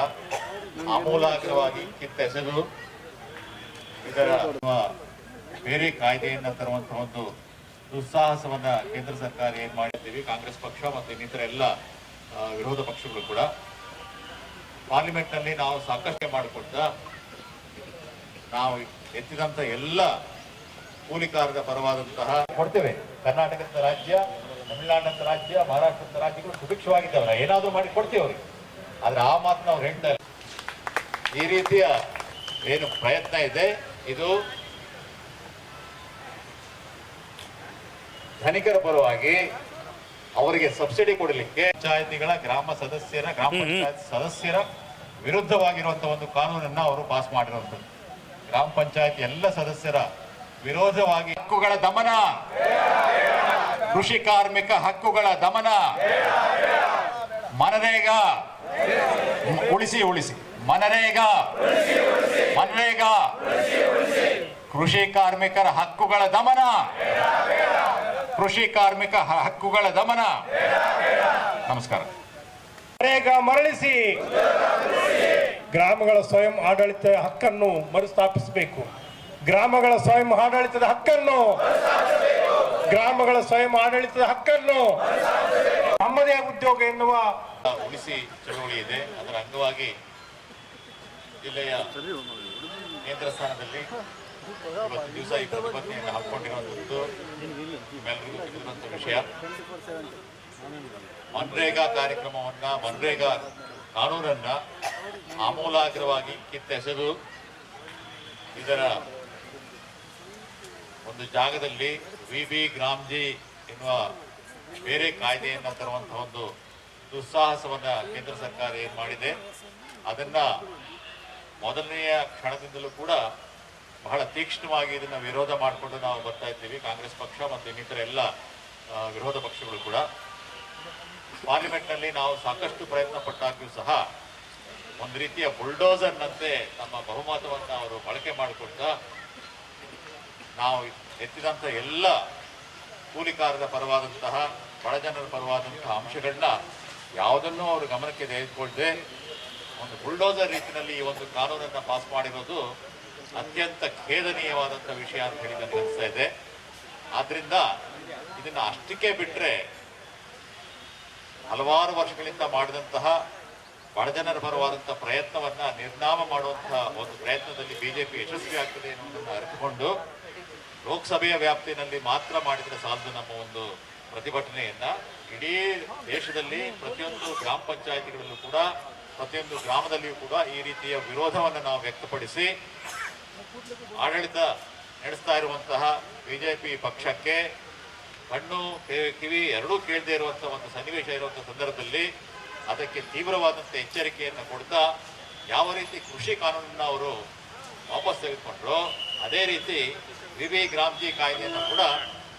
ಆಮೂಲಾಗ್ರವಾಗಿ ಕಿತ್ತೆಸೆದು ಇದರ ಬೇರೆ ಕಾಯ್ದೆಯನ್ನ ತರುವಂತಹ ಒಂದು ದುಸ್ಸಾಹಸವನ್ನ ಕೇಂದ್ರ ಸರ್ಕಾರ ಏನ್ ಮಾಡಿದ್ದೀವಿ. ಕಾಂಗ್ರೆಸ್ ಪಕ್ಷ ಮತ್ತು ಇನ್ನಿತರ ಎಲ್ಲ ವಿರೋಧ ಪಕ್ಷಗಳು ಕೂಡ ಪಾರ್ಲಿಮೆಂಟ್ ನಲ್ಲಿ ನಾವು ಸಾಕಷ್ಟು ಮಾಡಿಕೊಡ್ತಾ ನಾವು ಎತ್ತಿದಂತ ಎಲ್ಲ ಕೂಲಿಕಾರರ ಪರವಾದಂತಹ ಕೊಡ್ತೇವೆ. ಕರ್ನಾಟಕದ ರಾಜ್ಯ, ತಮಿಳುನಾಡಿನ ರಾಜ್ಯ, ಮಹಾರಾಷ್ಟ್ರದ ರಾಜ್ಯಗಳು ಸುಭಿಕ್ಷವಾಗಿದ್ದಾವಲ್ಲ, ಏನಾದ್ರೂ ಮಾಡಿ ಕೊಡ್ತೇವೆ ಅವ್ರಿಗೆ. ಆದ್ರೆ ಆ ಮಾತನ್ನ ಅವ್ರು ಹೇಳ್ತಾ ಇಲ್ಲ. ಈ ರೀತಿಯ ಏನು ಪ್ರಯತ್ನ ಇದೆ ಇದು ಧನಿಕರ ಪರವಾಗಿ ಅವರಿಗೆ ಸಬ್ಸಿಡಿ ಕೊಡಲಿಕ್ಕೆ ಪಂಚಾಯತಿಗಳ ಗ್ರಾಮ ಪಂಚಾಯತ್ ಸದಸ್ಯರ ವಿರುದ್ಧವಾಗಿರುವಂತಹ ಒಂದು ಕಾನೂನನ್ನ ಅವರು ಪಾಸ್ ಮಾಡಿರುವಂಥದ್ದು. ಗ್ರಾಮ ಪಂಚಾಯತ್ ಎಲ್ಲ ಸದಸ್ಯರ ವಿರೋಧವಾಗಿ ಹಕ್ಕುಗಳ ದಮನ, ಕೃಷಿ ಕಾರ್ಮಿಕ ಹಕ್ಕುಗಳ ದಮನ, ಮನರೇಗಾ ಉಳಿಸಿ ಮನರೇಗಾ ಕೃಷಿ ಕಾರ್ಮಿಕರ ಹಕ್ಕುಗಳ ದಮನ, ಕೃಷಿ ಕಾರ್ಮಿಕ ಹಕ್ಕುಗಳ ದಮನ. ನಮಸ್ಕಾರ. ಮನರೇಗಾ ಮರಳಿಸಿ ಗ್ರಾಮಗಳ ಸ್ವಯಂ ಆಡಳಿತ ಹಕ್ಕನ್ನು ಮರುಸ್ಥಾಪಿಸಬೇಕು. ಗ್ರಾಮಗಳ ಸ್ವಯಂ ಆಡಳಿತದ ಹಕ್ಕನ್ನು ನಮ್ಮದೇ ಉದ್ಯೋಗ ಎನ್ನುವ ಉಳಿಸಿ ಚಳವಳಿ ಇದೆ. ಅದರ ಅಂಗವಾಗಿ ಜಿಲ್ಲೆಯ ಕೇಂದ್ರ ಸ್ಥಾನದಲ್ಲಿ ಇವತ್ತು ದಿವಸ ಈ ಪ್ರತಿಭಟನೆಯನ್ನು ಹಾಕೊಂಡಿರುವಂಥದ್ದು ನಿಮ್ಮೆಲ್ಲರಿಗೂ ತಿಳಿದಿರುವಂಥ ವಿಷಯ. ಮನ್ರೇಗಾ ಕಾರ್ಯಕ್ರಮವನ್ನ, ಮನ್ರೇಗಾ ಕಾನೂನನ್ನ ಆಮೂಲಾಗ್ರವಾಗಿ ಕಿತ್ತೆಸೆದು ಇದರ ಒಂದು ಜಾಗದಲ್ಲಿ ವಿಬಿ ಗ್ರಾಮ್ಜಿ ಎನ್ನುವ ಬೇರೆ ಕಾಯ್ದೆಯನ್ನ ತರುವಂತಹ ಒಂದು ದುಸ್ಸಾಹಸವನ್ನ ಕೇಂದ್ರ ಸರ್ಕಾರ ಏನ್ ಮಾಡಿದೆ, ಅದನ್ನ ಮೊದಲನೆಯ ಕ್ಷಣದಿಂದಲೂ ಕೂಡ ಬಹಳ ತೀಕ್ಷ್ಣವಾಗಿ ಇದನ್ನ ವಿರೋಧ ಮಾಡಿಕೊಂಡು ನಾವು ಬರ್ತಾ ಇದ್ದೀವಿ. ಕಾಂಗ್ರೆಸ್ ಪಕ್ಷ ಮತ್ತು ಇನ್ನಿತರ ಎಲ್ಲ ವಿರೋಧ ಪಕ್ಷಗಳು ಕೂಡ ಪಾರ್ಲಿಮೆಂಟ್ನಲ್ಲಿ ನಾವು ಸಾಕಷ್ಟು ಪ್ರಯತ್ನ ಪಟ್ಟಾಗ್ಯೂ ಸಹ ಒಂದು ರೀತಿಯ ಬುಲ್ಡೋಸರ್ನಂತೆ ನಮ್ಮ ಬಹುಮತವನ್ನು ಅವರು ಬಳಕೆ ಮಾಡಿಕೊಡ್ತಾ ನಾವು ಎತ್ತಿದಂಥ ಎಲ್ಲ ಕೂಲಿಕಾರರ ಪರವಾದಂತಹ ಬಡಜನರ ಪರವಾದಂತಹ ಅಂಶಗಳನ್ನ ಯಾವುದನ್ನೂ ಅವರು ಗಮನಕ್ಕೆ ತೆಗೆದುಕೊಳ್ಳದೆ ಒಂದು ಬುಲ್ಡೋಸರ್ ರೀತಿಯಲ್ಲಿ ಈ ಒಂದು ಕಾನೂನನ್ನು ಪಾಸ್ ಮಾಡಿರೋದು ಅತ್ಯಂತ ಖೇದನೀಯವಾದಂಥ ವಿಷಯ ಅಂತ ಹೇಳಿ ನನಗೆ ಅನಿಸ್ತಾ ಇದೆ. ಆದ್ರಿಂದ ಇದನ್ನ ಅಷ್ಟಕ್ಕೆ ಬಿಟ್ಟರೆ ಹಲವಾರು ವರ್ಷಗಳಿಂದ ಮಾಡಿದಂತಹ ಬಡಜನರ ಪರವಾದಂತಹ ಪ್ರಯತ್ನವನ್ನ ನಿರ್ನಾಮ ಮಾಡುವಂತಹ ಒಂದು ಪ್ರಯತ್ನದಲ್ಲಿ ಬಿಜೆಪಿ ಯಶಸ್ವಿ ಆಗ್ತದೆ ಎನ್ನುವುದನ್ನು ಅರಿತುಕೊಂಡು ಲೋಕಸಭೆಯ ವ್ಯಾಪ್ತಿಯಲ್ಲಿ ಮಾತ್ರ ಮಾಡಿದರೆ ಸಾಲದು ನಮ್ಮ ಒಂದು ಪ್ರತಿಭಟನೆಯನ್ನ ಇಡೀ ದೇಶದಲ್ಲಿ ಪ್ರತಿಯೊಂದು ಗ್ರಾಮ ಪಂಚಾಯಿತಿಗಳಲ್ಲೂ ಕೂಡ ಪ್ರತಿಯೊಂದು ಗ್ರಾಮದಲ್ಲಿಯೂ ಕೂಡ ಈ ರೀತಿಯ ವಿರೋಧವನ್ನು ನಾವು ವ್ಯಕ್ತಪಡಿಸಿ ಆಡಳಿತ ನಡೆಸ್ತಾ ಇರುವಂತಹ ಬಿಜೆಪಿ ಪಕ್ಷಕ್ಕೆ ಕಣ್ಣು ಕಿವಿ ಎರಡೂ ಕೇಳದೇ ಇರುವಂತಹ ಒಂದು ಸನ್ನಿವೇಶ ಇರುವಂತಹ ಸಂದರ್ಭದಲ್ಲಿ ಅದಕ್ಕೆ ತೀವ್ರವಾದಂಥ ಎಚ್ಚರಿಕೆಯನ್ನು ಕೊಡ್ತಾ ಯಾವ ರೀತಿ ಕೃಷಿ ಕಾನೂನನ್ನು ಅವರು ವಾಪಸ್ ತೆಗೆದುಕೊಂಡ್ರು ಅದೇ ರೀತಿ ವಿ ಗ್ರಾಮ್ಜಿ ಕಾಯ್ದೆಯನ್ನು ಕೂಡ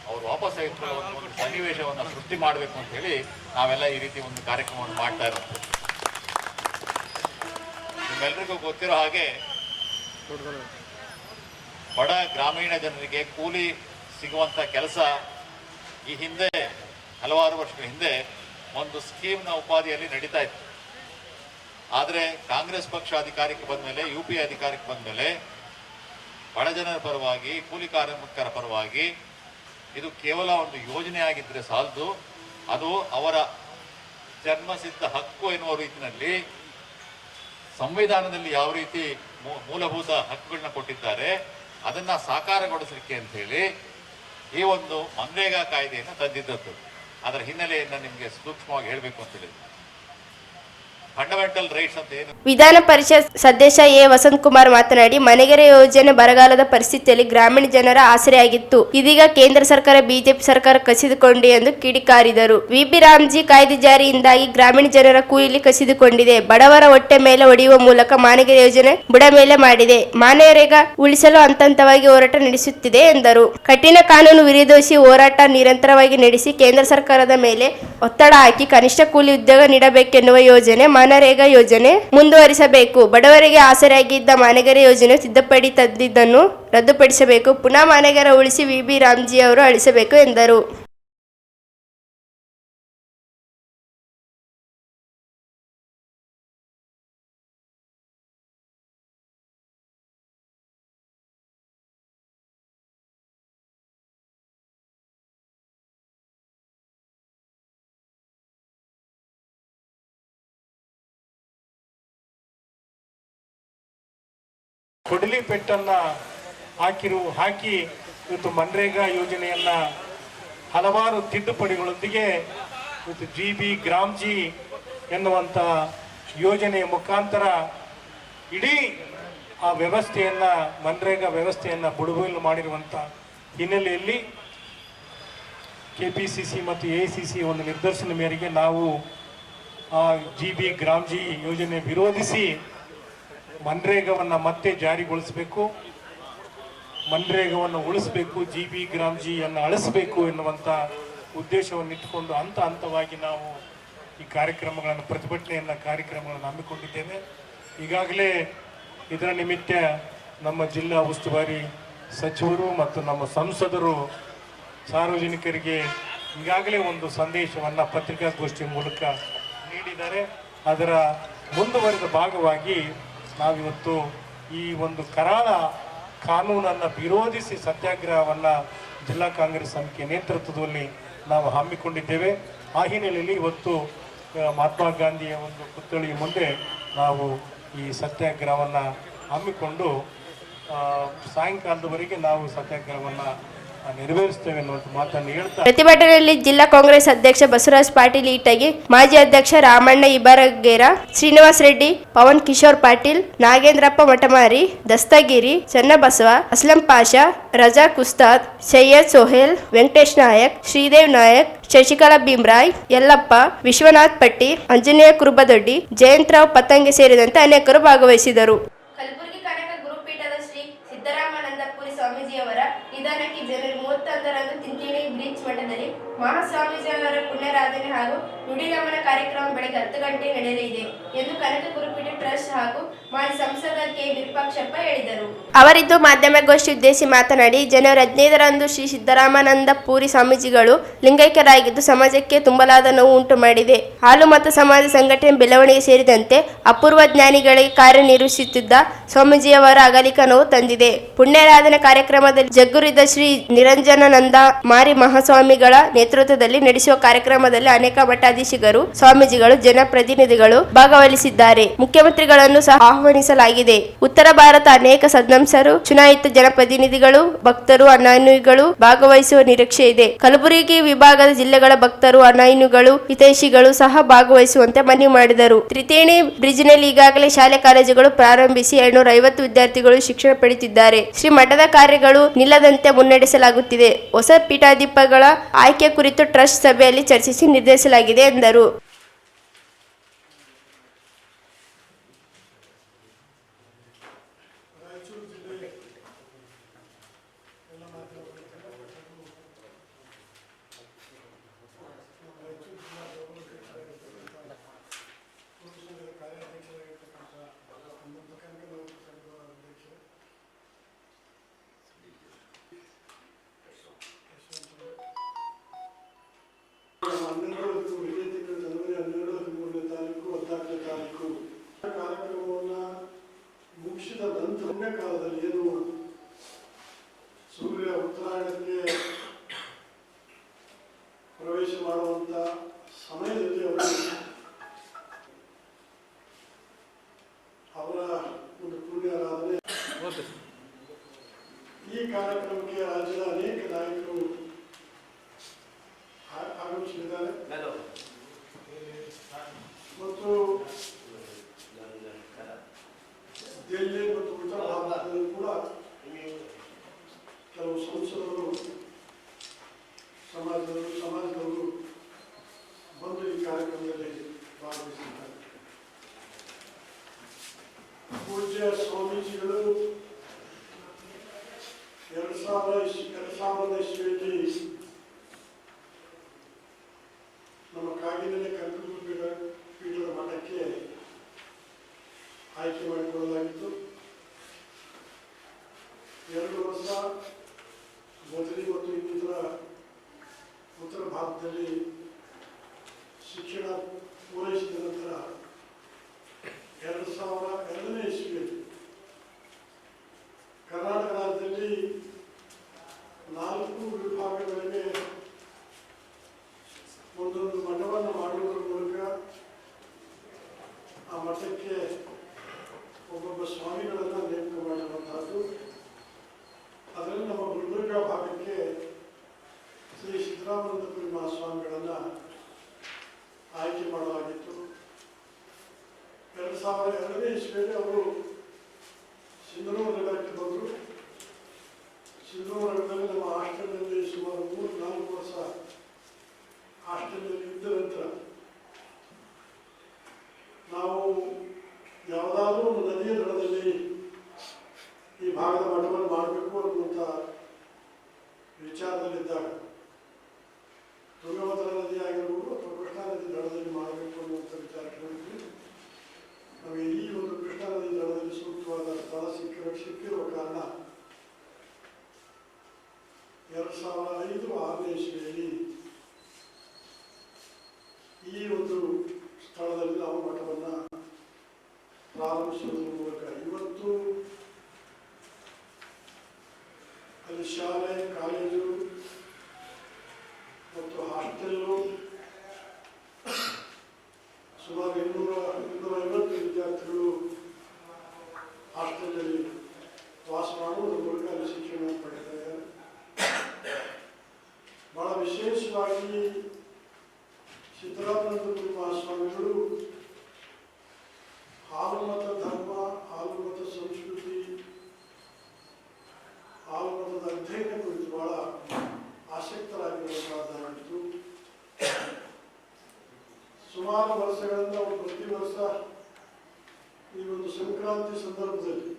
ಅವರು ವಾಪಸ್ ತೆಗೆದುಕೊಳ್ಳುವಂಥ ಒಂದು ಸನ್ನಿವೇಶವನ್ನು ಸೃಷ್ಟಿ ಮಾಡಬೇಕು ಅಂತ ಹೇಳಿ ನಾವೆಲ್ಲ ಈ ರೀತಿ ಒಂದು ಕಾರ್ಯಕ್ರಮವನ್ನು ಮಾಡ್ತಾ ಇರೋದು. ನಿಮ್ಮೆಲ್ಲರಿಗೂ ಗೊತ್ತಿರೋ ಹಾಗೆ ಬಡ ಗ್ರಾಮೀಣ ಜನರಿಗೆ ಕೂಲಿ ಸಿಗುವಂಥ ಕೆಲಸ ಈ ಹಿಂದೆ ಹಲವಾರು ವರ್ಷಗಳ ಹಿಂದೆ ಒಂದು ಸ್ಕೀಮ್ನ ಉಪಾಧಿಯಲ್ಲಿ ನಡೀತಾ ಇತ್ತು. ಆದರೆ ಕಾಂಗ್ರೆಸ್ ಪಕ್ಷ ಅಧಿಕಾರಕ್ಕೆ ಬಂದ ಮೇಲೆ UPA ಅಧಿಕಾರಕ್ಕೆ ಬಂದ ಮೇಲೆ ಬಡ ಜನರ ಪರವಾಗಿ ಕೂಲಿ ಕಾರ್ಮಿಕರ ಪರವಾಗಿ ಇದು ಕೇವಲ ಒಂದು ಯೋಜನೆ ಆಗಿದ್ದರೆ ಸಾಲದು, ಅದು ಅವರ ಜನ್ಮಸಿದ್ಧ ಹಕ್ಕು ಎನ್ನುವ ರೀತಿಯಲ್ಲಿ ಸಂವಿಧಾನದಲ್ಲಿ ಯಾವ ರೀತಿ ಮೂಲಭೂತ ಹಕ್ಕುಗಳನ್ನ ಕೊಟ್ಟಿದ್ದಾರೆ ಅದನ್ನು ಸಾಕಾರಗೊಳಿಸಲಿಕ್ಕೆ ಅಂತ ಹೇಳಿ ಈ ಒಂದು ಮನ್ರೇಗಾ ಕಾಯ್ದೆಯನ್ನು ತಂದಿದ್ದದ್ದು. ಅದರ ಹಿನ್ನೆಲೆಯನ್ನು ನಿಮಗೆ ಸೂಕ್ಷ್ಮವಾಗಿ ಹೇಳಬೇಕು ಅಂತ ಹೇಳಿದ್ರು. ಫಂಡಮೆಂಟಲ್ ರೈಟ್ಸ್ ಅಂತ ಏನು ವಿಧಾನ ಪರಿಷತ್ ಸದಸ್ಯ ಎ ವಸಂತಕುಮಾರ್ ಮಾತನಾಡಿ, ಮನೆಗೆರೆ ಯೋಜನೆ ಬರಗಾಲದ ಪರಿಸ್ಥಿತಿಯಲ್ಲಿ ಗ್ರಾಮೀಣ ಜನರ ಆಸರೆಯಾಗಿತ್ತು. ಇದೀಗ ಕೇಂದ್ರ ಸರ್ಕಾರ ಬಿಜೆಪಿ ಸರ್ಕಾರ ಕಸಿದುಕೊಂಡೆ ಎಂದು ಕಿಡಿಕಾರಿದರು. ವಿ ರಾಮ್ಜಿ ಕಾಯ್ದೆ ಜಾರಿಯಿಂದಾಗಿ ಗ್ರಾಮೀಣ ಜನರ ಕೂಲಿ ಕಸಿದುಕೊಂಡಿದೆ. ಬಡವರ ಹೊಟ್ಟೆ ಮೇಲೆ ಹೊಡೆಯುವ ಮೂಲಕ ಮನೆಗೆರೆ ಯೋಜನೆ ಬುಡಮೇಲೆ ಮಾಡಿದೆ. ಮನೆರೇಗಾ ಉಳಿಸಲು ಹಂತವಾಗಿ ಹೋರಾಟ ನಡೆಸುತ್ತಿದೆ ಎಂದರು. ಕಠಿಣ ಕಾನೂನು ವಿರೋಧಿಸಿ ಹೋರಾಟ ನಿರಂತರವಾಗಿ ನಡೆಸಿ ಕೇಂದ್ರ ಸರ್ಕಾರದ ಮೇಲೆ ಒತ್ತಡ ಹಾಕಿ ಕನಿಷ್ಠ ಕೂಲಿ ಉದ್ಯೋಗ ನೀಡಬೇಕೆನ್ನುವ ಯೋಜನೆ ಮನರೇಗಾ ಯೋಜನೆ ಮುಂದುವರಿಸಬೇಕು. ಬಡವರಿಗೆ ಆಸರೆಯಾಗಿದ್ದ ಮನೆಗೆರೆ ಯೋಜನೆ ತಿದ್ದುಪಡಿ ತಂದಿದ್ದನ್ನು ರದ್ದುಪಡಿಸಬೇಕು. ಪುನಃ ಮನೆಗೆರೆ ಉಳಿಸಿ ವಿ ರಾಮ್ಜಿ ಅವರು ಅಳಿಸಬೇಕು ಎಂದರು. ಕೊಡಲಿ ಪೆಟ್ಟನ್ನು ಹಾಕಿ ಇವತ್ತು ಮನ್ರೇಗಾ ಯೋಜನೆಯನ್ನು ಹಲವಾರು ತಿದ್ದುಪಡಿಗಳೊಂದಿಗೆ ಇವತ್ತು ಗ್ರಾಮ್ಜಿ ಎನ್ನುವಂಥ ಯೋಜನೆಯ ಮುಖಾಂತರ ಇಡೀ ಆ ವ್ಯವಸ್ಥೆಯನ್ನು ಮನ್ರೇಗಾ ವ್ಯವಸ್ಥೆಯನ್ನು ಬುಡಮೇಲು ಮಾಡಿರುವಂಥ ಹಿನ್ನೆಲೆಯಲ್ಲಿ KPCC ಮತ್ತು AICC ಒಂದು ನಿರ್ದೇಶನ ಮೇರೆಗೆ ನಾವು ಆ ಗ್ರಾಮ್ಜಿ ಯೋಜನೆ ವಿರೋಧಿಸಿ ಮನ್ರೇಗಾವನ್ನು ಮತ್ತೆ ಜಾರಿಗೊಳಿಸಬೇಕು, ಮನ್ರೇಗಾವನ್ನು ಉಳಿಸಬೇಕು, ಗ್ರಾಮ್ಜಿಯನ್ನು ಅಳಿಸಬೇಕು ಎನ್ನುವಂಥ ಉದ್ದೇಶವನ್ನು ಇಟ್ಟುಕೊಂಡು ಹಂತವಾಗಿ ನಾವು ಈ ಕಾರ್ಯಕ್ರಮಗಳನ್ನು ಹಮ್ಮಿಕೊಂಡಿದ್ದೇವೆ. ಈಗಾಗಲೇ ಇದರ ನಿಮಿತ್ತ ನಮ್ಮ ಜಿಲ್ಲಾ ಉಸ್ತುವಾರಿ ಸಚಿವರು ಮತ್ತು ನಮ್ಮ ಸಂಸದರು ಸಾರ್ವಜನಿಕರಿಗೆ ಈಗಾಗಲೇ ಒಂದು ಸಂದೇಶವನ್ನು ಪತ್ರಿಕಾಗೋಷ್ಠಿ ಮೂಲಕ ನೀಡಿದ್ದಾರೆ. ಅದರ ಮುಂದುವರೆದ ಭಾಗವಾಗಿ ನಾವಿವತ್ತು ಈ ಒಂದು ಕರಾಳ ಕಾನೂನನ್ನು ವಿರೋಧಿಸಿ ಸತ್ಯಾಗ್ರಹವನ್ನು ಜಿಲ್ಲಾ ಕಾಂಗ್ರೆಸ್ ಸಮಿತಿಯ ನೇತೃತ್ವದಲ್ಲಿ ನಾವು ಹಮ್ಮಿಕೊಂಡಿದ್ದೇವೆ. ಆ ಹಿನ್ನೆಲೆಯಲ್ಲಿ ಇವತ್ತು ಮಹಾತ್ಮ ಗಾಂಧಿಯ ಒಂದು ಪುತ್ಥಳಿಯ ಮುಂದೆ ನಾವು ಈ ಸತ್ಯಾಗ್ರಹವನ್ನು ಹಮ್ಮಿಕೊಂಡು ಸಾಯಂಕಾಲದವರೆಗೆ ನಾವು ಸತ್ಯಾಗ್ರಹವನ್ನು ನೆರವೇರಿಸ್ತೇವೆ ಅನ್ನುವಂಥ ಮಾತನ್ನು ಹೇಳ್ತಾ ಪ್ರತಿಭಟನೆಯಲ್ಲಿ ಜಿಲ್ಲಾ ಕಾಂಗ್ರೆಸ್ ಅಧ್ಯಕ್ಷ ಬಸವರಾಜ್ ಪಾಟೀಲ್ ಈಟಗಿ, ಮಾಜಿ ಅಧ್ಯಕ್ಷ ರಾಮಣ್ಣ ಇಬರಗೇರ, ಶ್ರೀನಿವಾಸ್ ರೆಡ್ಡಿ, ಪವನ್ ಕಿಶೋರ್ ಪಾಟೀಲ್, ನಾಗೇಂದ್ರಪ್ಪ ಮಠಮಾರಿ, ದಸ್ತಗಿರಿ, ಚನ್ನಬಸವ, ಅಸ್ಲಂ ಪಾಷಾ, ರಜಾಕ್ ಉಸ್ತಾದ್, ಸೈಯದ್ ಸೋಹೇಲ್, ವೆಂಕಟೇಶ್ ನಾಯಕ್, ಶ್ರೀದೇವ್ ನಾಯಕ್, ಶಶಿಕಲಾ ಭೀಮ್ರಾಯ್, ಯಲ್ಲಪ್ಪ, ವಿಶ್ವನಾಥ್ ಪಟ್ಟಿ, ಆಂಜನೇಯ ಕುರುಬದೊಡ್ಡಿ, ಜಯಂತರಾವ್ ಪತಂಗೆ ಸೇರಿದಂತೆ ಅನೇಕರು ಭಾಗವಹಿಸಿದರು. ಕಲಬುರಗಿ ಕನಕ ಗುರುಪೀಠದ ಶ್ರೀ ಸಿದ್ದರಾಮಾನಂದಪುರಿ ಸ್ವಾಮೀಜಿಯವರ ನಿಧನಕ್ಕೆ ಜನವರಿ 31ರಂದು ತಿಂತಿಣಿ ಬ್ರಿಡ್ಜ್ ಮಠದಲ್ಲಿ ಮಹಾಸ್ವಾಮೀಜಿಯವರ ಪುಣ್ಯರಾಧನೆ ಹಾಗೂ ನುಡಿನಮನ ಕಾರ್ಯಕ್ರಮ ಬೆಳಗ್ಗೆ 10 ಗಂಟೆಗೆ ನಡೆಯಲಿದೆ ಎಂದು ಕನಕ ಗುರುಪೀಠ ಟ್ರಸ್ಟ್ ಹಾಗೂ ಮಾಜಿ ಸಂಸದ ಕೆ ವಿರೂಪಾಕ್ಷಪ್ಪ ಹೇಳಿದರು. ಅವರಿದ್ದು ಮಾಧ್ಯಮಗೋಷ್ಠಿ ಉದ್ದೇಶಿಸಿ ಮಾತನಾಡಿ, ಜನವರಿ 15ರಂದು ಶ್ರೀ ಸಿದ್ದರಾಮಾನಂದ ಪುರಿ ಸ್ವಾಮೀಜಿಗಳು ಲಿಂಗೈಕ್ಯರಾಗಿದ್ದು ಸಮಾಜಕ್ಕೆ ತುಂಬಲಾದ ನೋವು ಉಂಟು ಮಾಡಿದೆ. ಹಾಲು ಮತ್ತು ಸಮಾಜ ಸಂಘಟನೆ ಬೆಳವಣಿಗೆ ಸೇರಿದಂತೆ ಅಪೂರ್ವ ಜ್ಞಾನಿಗಳಿಗೆ ಕಾರ್ಯನಿರ್ವಹಿಸುತ್ತಿದ್ದ ಸ್ವಾಮೀಜಿಯವರ ಅಗಲಿಕ ನೋವು ತಂದಿದೆ. ಪುಣ್ಯರಾಧನೆ ಕಾರ್ಯಕ್ರಮದಲ್ಲಿ ಜಗ್ಗುರಿದ ಶ್ರೀ ನಿರಂಜನಾನಂದ ಮಾರಿ ಮಹಾಸ್ವಾಮಿಗಳ ನೇತೃತ್ವದಲ್ಲಿ ನಡೆಸುವ ಕಾರ್ಯಕ್ರಮದಲ್ಲಿ ಅನೇಕ ಮಠಾಧೀಶಿಗರು, ಸ್ವಾಮೀಜಿಗಳು, ಜನಪ್ರತಿನಿಧಿಗಳು ಭಾಗವಹಿಸಿದ್ದಾರೆ. ಮುಖ್ಯಮಂತ್ರಿಗಳನ್ನು ಅತಿಥಿಗಳನ್ನು ಸಹ ಆಹ್ವಾನಿಸಲಾಗಿದೆ. ಉತ್ತರ ಭಾರತ ಅನೇಕ ಸದ್ವಂಸರು, ಚುನಾಯಿತ ಜನಪ್ರತಿನಿಧಿಗಳು, ಭಕ್ತರು, ಅನುಯಾಯಿಗಳು ಭಾಗವಹಿಸುವ ನಿರೀಕ್ಷೆ ಇದೆ. ಕಲಬುರಗಿ ವಿಭಾಗದ ಜಿಲ್ಲೆಗಳ ಭಕ್ತರು, ಅನುಯಾಯಿಗಳು, ಹಿತೈಷಿಗಳು ಸಹ ಭಾಗವಹಿಸುವಂತೆ ಮನವಿ ಮಾಡಿದರು. ತ್ರಿವೇಣಿ ಬ್ರಿಡ್ಜ್ನಲ್ಲಿ ಈಗಾಗಲೇ ಶಾಲೆ ಕಾಲೇಜುಗಳು ಪ್ರಾರಂಭಿಸಿ 250 ವಿದ್ಯಾರ್ಥಿಗಳು ಶಿಕ್ಷಣ ಪಡೆಯುತ್ತಿದ್ದಾರೆ. ಶ್ರೀ ಮಠದ ಕಾರ್ಯಗಳು ನಿಲ್ಲದಂತೆ ಮುನ್ನಡೆಸಲಾಗುತ್ತಿದೆ. ಹೊಸ ಪೀಠಾಧಿಪತಿಗಳ ಆಯ್ಕೆ ಕುರಿತು ಟ್ರಸ್ಟ್ ಸಭೆಯಲ್ಲಿ ಚರ್ಚಿಸಿ ನಿರ್ಧರಿಸಲಾಗಿದೆ ಎಂದರು. ಕಾರ್ಯಕ್ರಮವನ್ನು ಮುಗಿಸಿದ ನಂತರ ಕಾಲದಲ್ಲಿ ಏನು ಸೂರ್ಯ ಉತ್ತರಾಯಣಕ್ಕೆ ಪ್ರವೇಶ ಮಾಡುವಂತ ಸಮಯದಲ್ಲಿ ಅವರ ಒಂದು ಪುಣ್ಯಾರಾಧನೆ. ಈ ಕಾರ್ಯಕ್ರಮಕ್ಕೆ ರಾಜ್ಯದ ಅನೇಕ ನಾಯಕರು ಆಗಮಿಸಿದ್ದಾರೆ ಮತ್ತು ದೆಹಲಿ ಮತ್ತು ಉತ್ತರ ಭಾರತದಲ್ಲಿ ಕೂಡ ಕೆಲವು ಸಂಸದರು, ಸಮಾಜದವರು ಬಂದು ಈ ಕಾರ್ಯಕ್ರಮದಲ್ಲಿ ಭಾಗವಹಿಸಿದ್ದಾರೆ. ಪೂಜ್ಯ ಸ್ವಾಮೀಜಿಗಳು 2000 ಇಸ್ವಿಯಲ್ಲಿ ನಮ್ಮ ಕಾಗಿನೆಲೆ ಕನಕದುರ್ಗ ಪೀಠದ ಮಠಕ್ಕೆ ಆಯ್ಕೆ ಮಾಡಿಕೊಳ್ಳಲಾಗಿತ್ತು. 2 ವರ್ಷ ಬದಲಿ ಮತ್ತು ಇನ್ನಿತರ ಉತ್ತರ ಭಾರತದಲ್ಲಿ ಶಿಕ್ಷಣ ಪೂರೈಸಿದ ನಂತರ 2002ನೇ ಇಸ್ವಿಯಲ್ಲಿ ಕರ್ನಾಟಕ ರಾಜ್ಯದಲ್ಲಿ 4 ವಿಭಾಗಗಳಿಗೆ ಒಂದೊಂದು ಮಠವನ್ನು ಮಾಡುವುದರ ಮೂಲಕ ಆ ಮಠಕ್ಕೆ ಒಬ್ಬೊಬ್ಬ ಸ್ವಾಮಿಗಳನ್ನು ನೇಮಕ ಮಾಡಿರುವಂತಹದ್ದು. ಅದರಲ್ಲಿ ನಮ್ಮ ಗುಲ್ಬರ್ಗ ಭಾಗಕ್ಕೆ ಶ್ರೀ ಸಿದ್ದರಾಮಾನಂದಪುರಿ ಮಹಾಸ್ವಾಮಿಗಳನ್ನು ಆಯ್ಕೆ ಮಾಡಲಾಗಿತ್ತು. 2002ನೇ ಇಸ್ವಿಯಲ್ಲಿ ಅವರು ಸಿಂಧನೂರು ನಗರಕ್ಕೆ ಬಂದರು. ಸಿಂಧನೂರು ನಗರದಲ್ಲಿ ನಮ್ಮ ಹಾಸ್ಟೆಲ್ನಲ್ಲಿ ಸುಮಾರು 3-4 ವರ್ಷ ಹಾಸ್ಟೆಲ್ನಲ್ಲಿ ಇದ್ದ ನಂತರ ನಾವು ಯಾವುದಾದ್ರೂ ಒಂದು ನದಿಯ ದಡದಲ್ಲಿ ಈ ಭಾಗದ ಮಠವನ್ನು ಮಾಡಬೇಕು ಅನ್ನುವಂಥ ವಿಚಾರದಲ್ಲಿದ್ದಾಗ ತುಂಗಭದ್ರಾ ನದಿ ಆಗಿರ್ಬೋದು ಅಥವಾ ಕೃಷ್ಣಾ ನದಿ ದಡದಲ್ಲಿ ಮಾಡಬೇಕು ಅನ್ನುವಂಥ ವಿಚಾರಕ್ಕೆ ಬಂದಿದ್ವಿ. ನಮಗೆ ಈ ಒಂದು ಕೃಷ್ಣಾ ನದಿ ದಡದಲ್ಲಿ ಸೂಕ್ತವಾದ ಸ್ಥಳ ಸಿಕ್ಕಿರುವ ಕಾರಣ 2005-6ನೇ ಇಸ್ವಿಯಲ್ಲಿ ಈ ಒಂದು ಸ್ಥಳದಲ್ಲಿ ನಾವು ಮಠವನ್ನು ಪ್ರಾರಂಭಿಸುವುದರ ಮೂಲಕ ಇವತ್ತು ಅಲ್ಲಿ ಶಾಲೆ, ಕಾಲೇಜು ಮತ್ತು ಹಾಸ್ಟೆಲ್ಲು ಸುಮಾರು 250 ವಿದ್ಯಾರ್ಥಿಗಳು ಹಾಸ್ಟೆಲ್ನಲ್ಲಿ ವಾಸ ಮಾಡುವುದರ ಮೂಲಕ ಅಲ್ಲಿ ಶಿಕ್ಷಣ ಪಡೆತಾ ಇದ್ದಾರೆ. ಬಹಳ ವಿಶೇಷವಾಗಿ ಸಿದ್ದರಾಮಾನಂದಪುರಿ ಮಹಾಸ್ವಾಮಿಗಳು ಹಾಲುಮತ ಧರ್ಮ, ಹಾಲುಮತ ಸಂಸ್ಕೃತಿ, ಹಾಲುಮತದ ಅಧ್ಯಯನ ಕುರಿತು ಬಹಳ ಆಸಕ್ತರಾಗಿರುವಂತಹದ್ದಾಗಿತ್ತು. ಸುಮಾರು ವರ್ಷಗಳಿಂದ ಅವರು ಪ್ರತಿ ವರ್ಷ ಈ ಒಂದು ಸಂಕ್ರಾಂತಿ ಸಂದರ್ಭದಲ್ಲಿ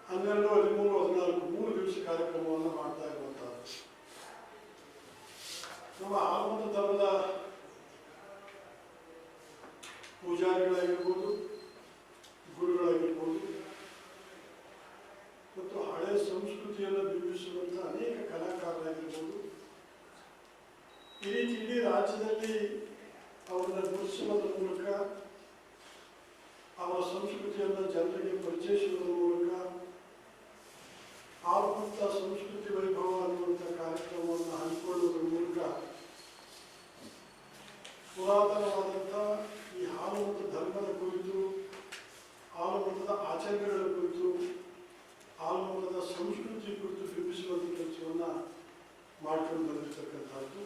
12, 13, 14 3 ದಿವಸ ಕಾರ್ಯಕ್ರಮವನ್ನು ಮಾಡ್ತಾ ಇರುವಂತಹದ್ದು. ನಮ್ಮ ಹಾಲುಮತ ಧರ್ಮದ ಪೂಜಾರಿಗಳಾಗಿರ್ಬೋದು, ಗುರುಗಳಾಗಿರ್ಬೋದು ಮತ್ತು ಹಳೆ ಸಂಸ್ಕೃತಿಯನ್ನು ಬಿಂಬಿಸುವಂಥ ಅನೇಕ ಕಲಾಕಾರರಾಗಿರ್ಬೋದು, ಈ ರೀತಿ ಇಡೀ ರಾಜ್ಯದಲ್ಲಿ ಅವರನ್ನು ಗುರುತಿಸುವುದರ ಮೂಲಕ, ಅವರ ಸಂಸ್ಕೃತಿಯನ್ನು ಜನರಿಗೆ ಪರಿಚಯಿಸುವುದರ ಮೂಲಕ, ಆವೃತ್ತ ಸಂಸ್ಕೃತಿ ವೈಭವ ಅನ್ನುವಂಥ ಕಾರ್ಯಕ್ರಮವನ್ನು ಹಮ್ಮಿಕೊಳ್ಳುವುದರ ಮೂಲಕ ಪುರಾತನವಾದಂಥ ಈ ಹಾಲುಮತ ಧರ್ಮದ ಮಾಡ್ಕೊಂಡು ಬಂದಿರ್ತಕ್ಕಂಥದ್ದು.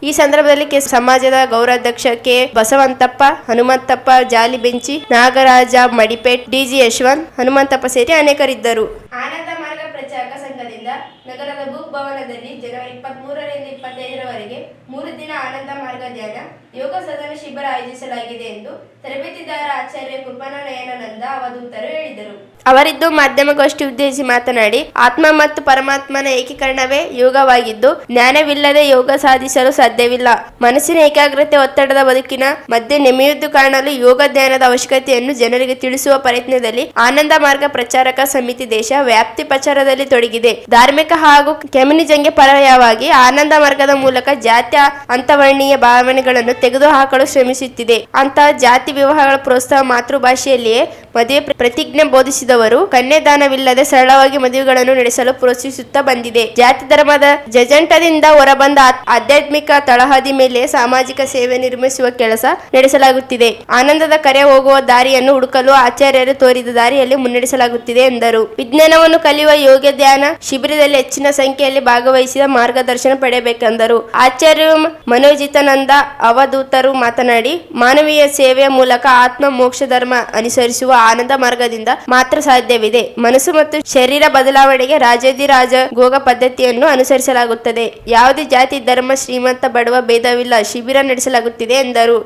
ಈ ಸಂದರ್ಭದಲ್ಲಿ ಸಮಾಜದ ಗೌರವಾಧ್ಯಕ್ಷ ಕೆ ಬಸವಂತಪ್ಪ, ಹನುಮಂತಪ್ಪ ಜಾಲಿ ಬೆಂಚಿ, ನಾಗರಾಜ ಮಡಿಪೇಟ್, ಡಿಜಿ ಯಶವಂತ್, ಹನುಮಂತಪ್ಪ ಸೇರಿ ಅನೇಕರಿದ್ದರು. ಆನಂದ ಮಾರ್ಗ ಪ್ರಚಾರಕ ಸಂಘದಿಂದ ನಗರದ ಬುಕ್ ಭವನದಲ್ಲಿ ಜನವರಿ 23ರಿಂದ 25ರವರೆಗೆ 3 ದಿನ ಆನಂದ ಮಾರ್ಗ ಧ್ಯಾನ ಯೋಗ ಸದನ ಶಿಬಿರ ಆಯೋಜಿಸಲಾಗಿದೆ ಎಂದು ತರಬೇತಿದಾರ ಆಚಾರ್ಯ ಕೃಪಣಾನಯನಾನಂದ ಅವಧೂತರು ಹೇಳಿದರು. ಅವರಿದ್ದು ಮಾಧ್ಯಮಗೋಷ್ಠಿ ಉದ್ದೇಶಿಸಿ ಮಾತನಾಡಿ, ಆತ್ಮ ಮತ್ತು ಪರಮಾತ್ಮನ ಏಕೀಕರಣವೇ ಯೋಗವಾಗಿದ್ದು, ಜ್ಞಾನವಿಲ್ಲದೆ ಯೋಗ ಸಾಧಿಸಲು ಸಾಧ್ಯವಿಲ್ಲ. ಮನಸ್ಸಿನ ಏಕಾಗ್ರತೆ ಒತ್ತಡದ ಬದುಕಿನ ಮಧ್ಯೆ ನೆಮೆಯುವುದು ಕಾಣಲು ಯೋಗ ಧ್ಯಾನದ ಅವಶ್ಯಕತೆಯನ್ನು ಜನರಿಗೆ ತಿಳಿಸುವ ಪ್ರಯತ್ನದಲ್ಲಿ ಆನಂದ ಮಾರ್ಗ ಪ್ರಚಾರಕ ಸಮಿತಿ ದೇಶ ವ್ಯಾಪ್ತಿ ಪ್ರಚಾರದಲ್ಲಿ ತೊಡಗಿದೆ. ಧಾರ್ಮಿಕ ಹಾಗೂ ಕಮ್ಯುನಿಸಂಗೆ ಪರ್ಯಾಯವಾಗಿ ಆನಂದ ಮಾರ್ಗದ ಮೂಲಕ ಜಾತಿ ಅಂತವರ್ಣೀಯ ಭಾವನೆಗಳನ್ನು ತೆಗೆದುಹಾಕಲು ಶ್ರಮಿಸುತ್ತಿದೆ. ಅಂತಹ ಜಾತಿ ವಿವಾಹಗಳ ಪ್ರೋತ್ಸಾಹ, ಮಾತೃಭಾಷೆಯಲ್ಲಿಯೇ ಮದುವೆ ಪ್ರತಿಜ್ಞೆ ಬೋಧಿಸಿದವರು, ಕನ್ಯಾದಾನವಿಲ್ಲದೆ ಸರಳವಾಗಿ ಮದುವೆಗಳನ್ನು ನಡೆಸಲು ಪ್ರೋತ್ಸಾಹಿಸುತ್ತಾ ಬಂದಿದೆ. ಜಾತಿ ಧರ್ಮದ ಜಂಜಾಟದಿಂದ ಹೊರಬಂದ ಆಧ್ಯಾತ್ಮಿಕ ತಳಹದಿ ಮೇಲೆ ಸಾಮಾಜಿಕ ಸೇವೆ ನಿರ್ಮಿಸುವ ಕೆಲಸ ನಡೆಸಲಾಗುತ್ತಿದೆ. ಆನಂದದ ಕರೆ ಹೋಗುವ ದಾರಿಯನ್ನು ಹುಡುಕಲು ಆಚಾರ್ಯರು ತೋರಿದ ದಾರಿಯಲ್ಲಿ ಮುನ್ನಡೆಸಲಾಗುತ್ತಿದೆ ಎಂದರು. ವಿಜ್ಞಾನವನ್ನು ಕಲಿಯುವ ಯೋಗ ಧ್ಯಾನ ಶಿಬಿರದಲ್ಲಿ ಹೆಚ್ಚಿನ ಸಂಖ್ಯೆಯಲ್ಲಿ ಭಾಗವಹಿಸಿದ ಮಾರ್ಗದರ್ಶನ ಪಡೆಯಬೇಕೆಂದರು. ಆಚಾರ್ಯ ಮನೋಜಿತಾನಂದ ಅವಧೂತರು ಮಾತನಾಡಿ, ಮಾನವೀಯ ಸೇವೆಯ ಮೂಲಕ ಆತ್ಮ ಮೋಕ್ಷ ಧರ್ಮ ಅನುಸರಿಸುವ ಆನಂದ ಮಾರ್ಗದಿಂದ ಮಾತ್ರ ಸಾಧ್ಯವಿದೆ. ಮನಸ್ಸು ಮತ್ತು ಶರೀರ ಬದಲಾವಣೆಗೆ ರಾಜಾಧಿರಾಜ ಯೋಗ ಪದ್ಧತಿಯನ್ನು ಅನುಸರಿಸಲಾಗುತ್ತದೆ. ಯಾವುದೇ ಜಾತಿ ಧರ್ಮ ಶ್ರೀಮಂತ ಬಡವ ಭೇದವಿಲ್ಲ ಶಿಬಿರ ನಡೆಸಲಾಗುತ್ತಿದೆ ಎಂದರು.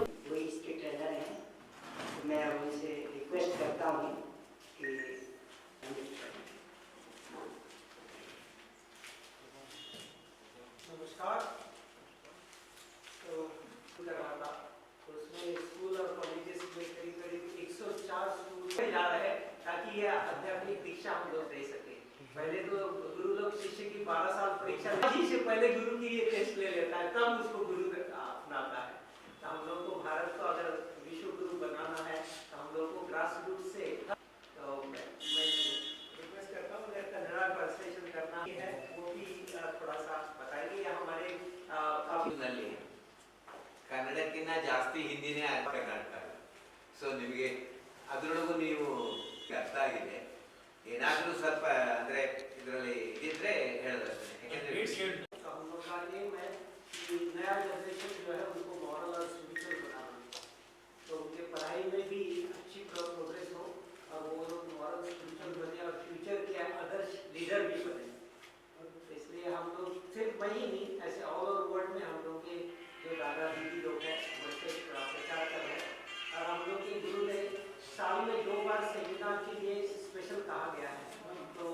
आध्यात्मिक दीक्षा हम लोग दे सके। पहले तो गुरु लोग शिष्य की 12 साल परीक्षा से पहले गुरु की ये टेस्ट ले लेता है, तब उसको गुरु अपनाता है। तो हम लोग को भारत को अगर विश्व गुरु बनाना है तो हम लोग को ग्रास रूट से, तो मैं रिक्वेस्ट करता हूँ अगर कन्नड़ा ट्रांसलेशन करना है वो भी थोड़ा सा बताइए. हमारे ಕನ್ನಡಕ್ಕಿಂತ ಜಾಸ್ತಿ ಹಿಂದಿನೇ ಕರ್ನಾಟಕ. ಸೊ ನಿಮಗೆ ಅದರೊಳಗೂ ನೀವು ಅರ್ಥ ಆಗಿದೆ, ಏನಾದರೂ ಸ್ವಲ್ಪ ಅಂದ್ರೆ ಇದರಲ್ಲಿ ಇದಿದ್ರೆ ಹೇಳೋದಷ್ಟೇ. ಯಾಕೆಂದ್ರೆ नया जनरेशन जो है उनको मॉरल और स्पिरिचुअल बनाना, तो उनके पढ़ाई में भी अच्छी प्रोग्रेस हो और वो लोग मॉरल स्पिरिचुअल बने और फ्यूचर के आदर्श लीडर भी बने. इसलिए हम लोग सिर्फ वही नहीं, ऐसे ऑल ओवर वर्ल्ड में हम लोग के जो दादा दीदी लोग हैं बच्चे प्रचार कर रहे हैं. और हम लोग के गुरु ने साल में 2 बार सेमिनार के लिए स्पेशल कहा गया है. तो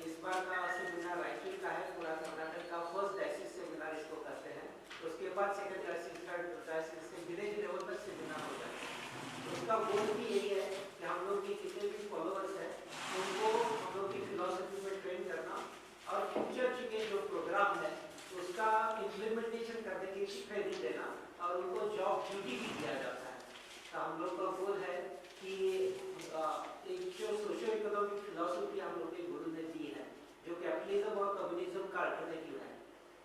इस बार का सेमिनार रायचूर का है, पूरा कर्नाटक का फर्स्ट डायसिस सेमिनार इसको करते हैं. उसके बाद सेकंड डायसिस, थर्ड डायसिस से विलेज लेवल तक सेमिनार होता है. उसका गोल भी यही है कि हम लोग के जितने भी फॉलोअर्स हैं उनको हम लोग की फिलॉसफी में ट्रेन करना और फ्यूचर के जो प्रोग्राम है उसका इम्प्लीमेंटेशन करने की ट्रेनिंग देना और उनको जॉब ड्यूटी भी दिया जाता है. तो हम लोग का गोल है कि एक जो सोशो इकोनॉमिक फिलॉसफी हम लोग के गुरु ने दी है जो कैपिटलिज्म और कम्युनिज्म का अल्टरनेटिव है,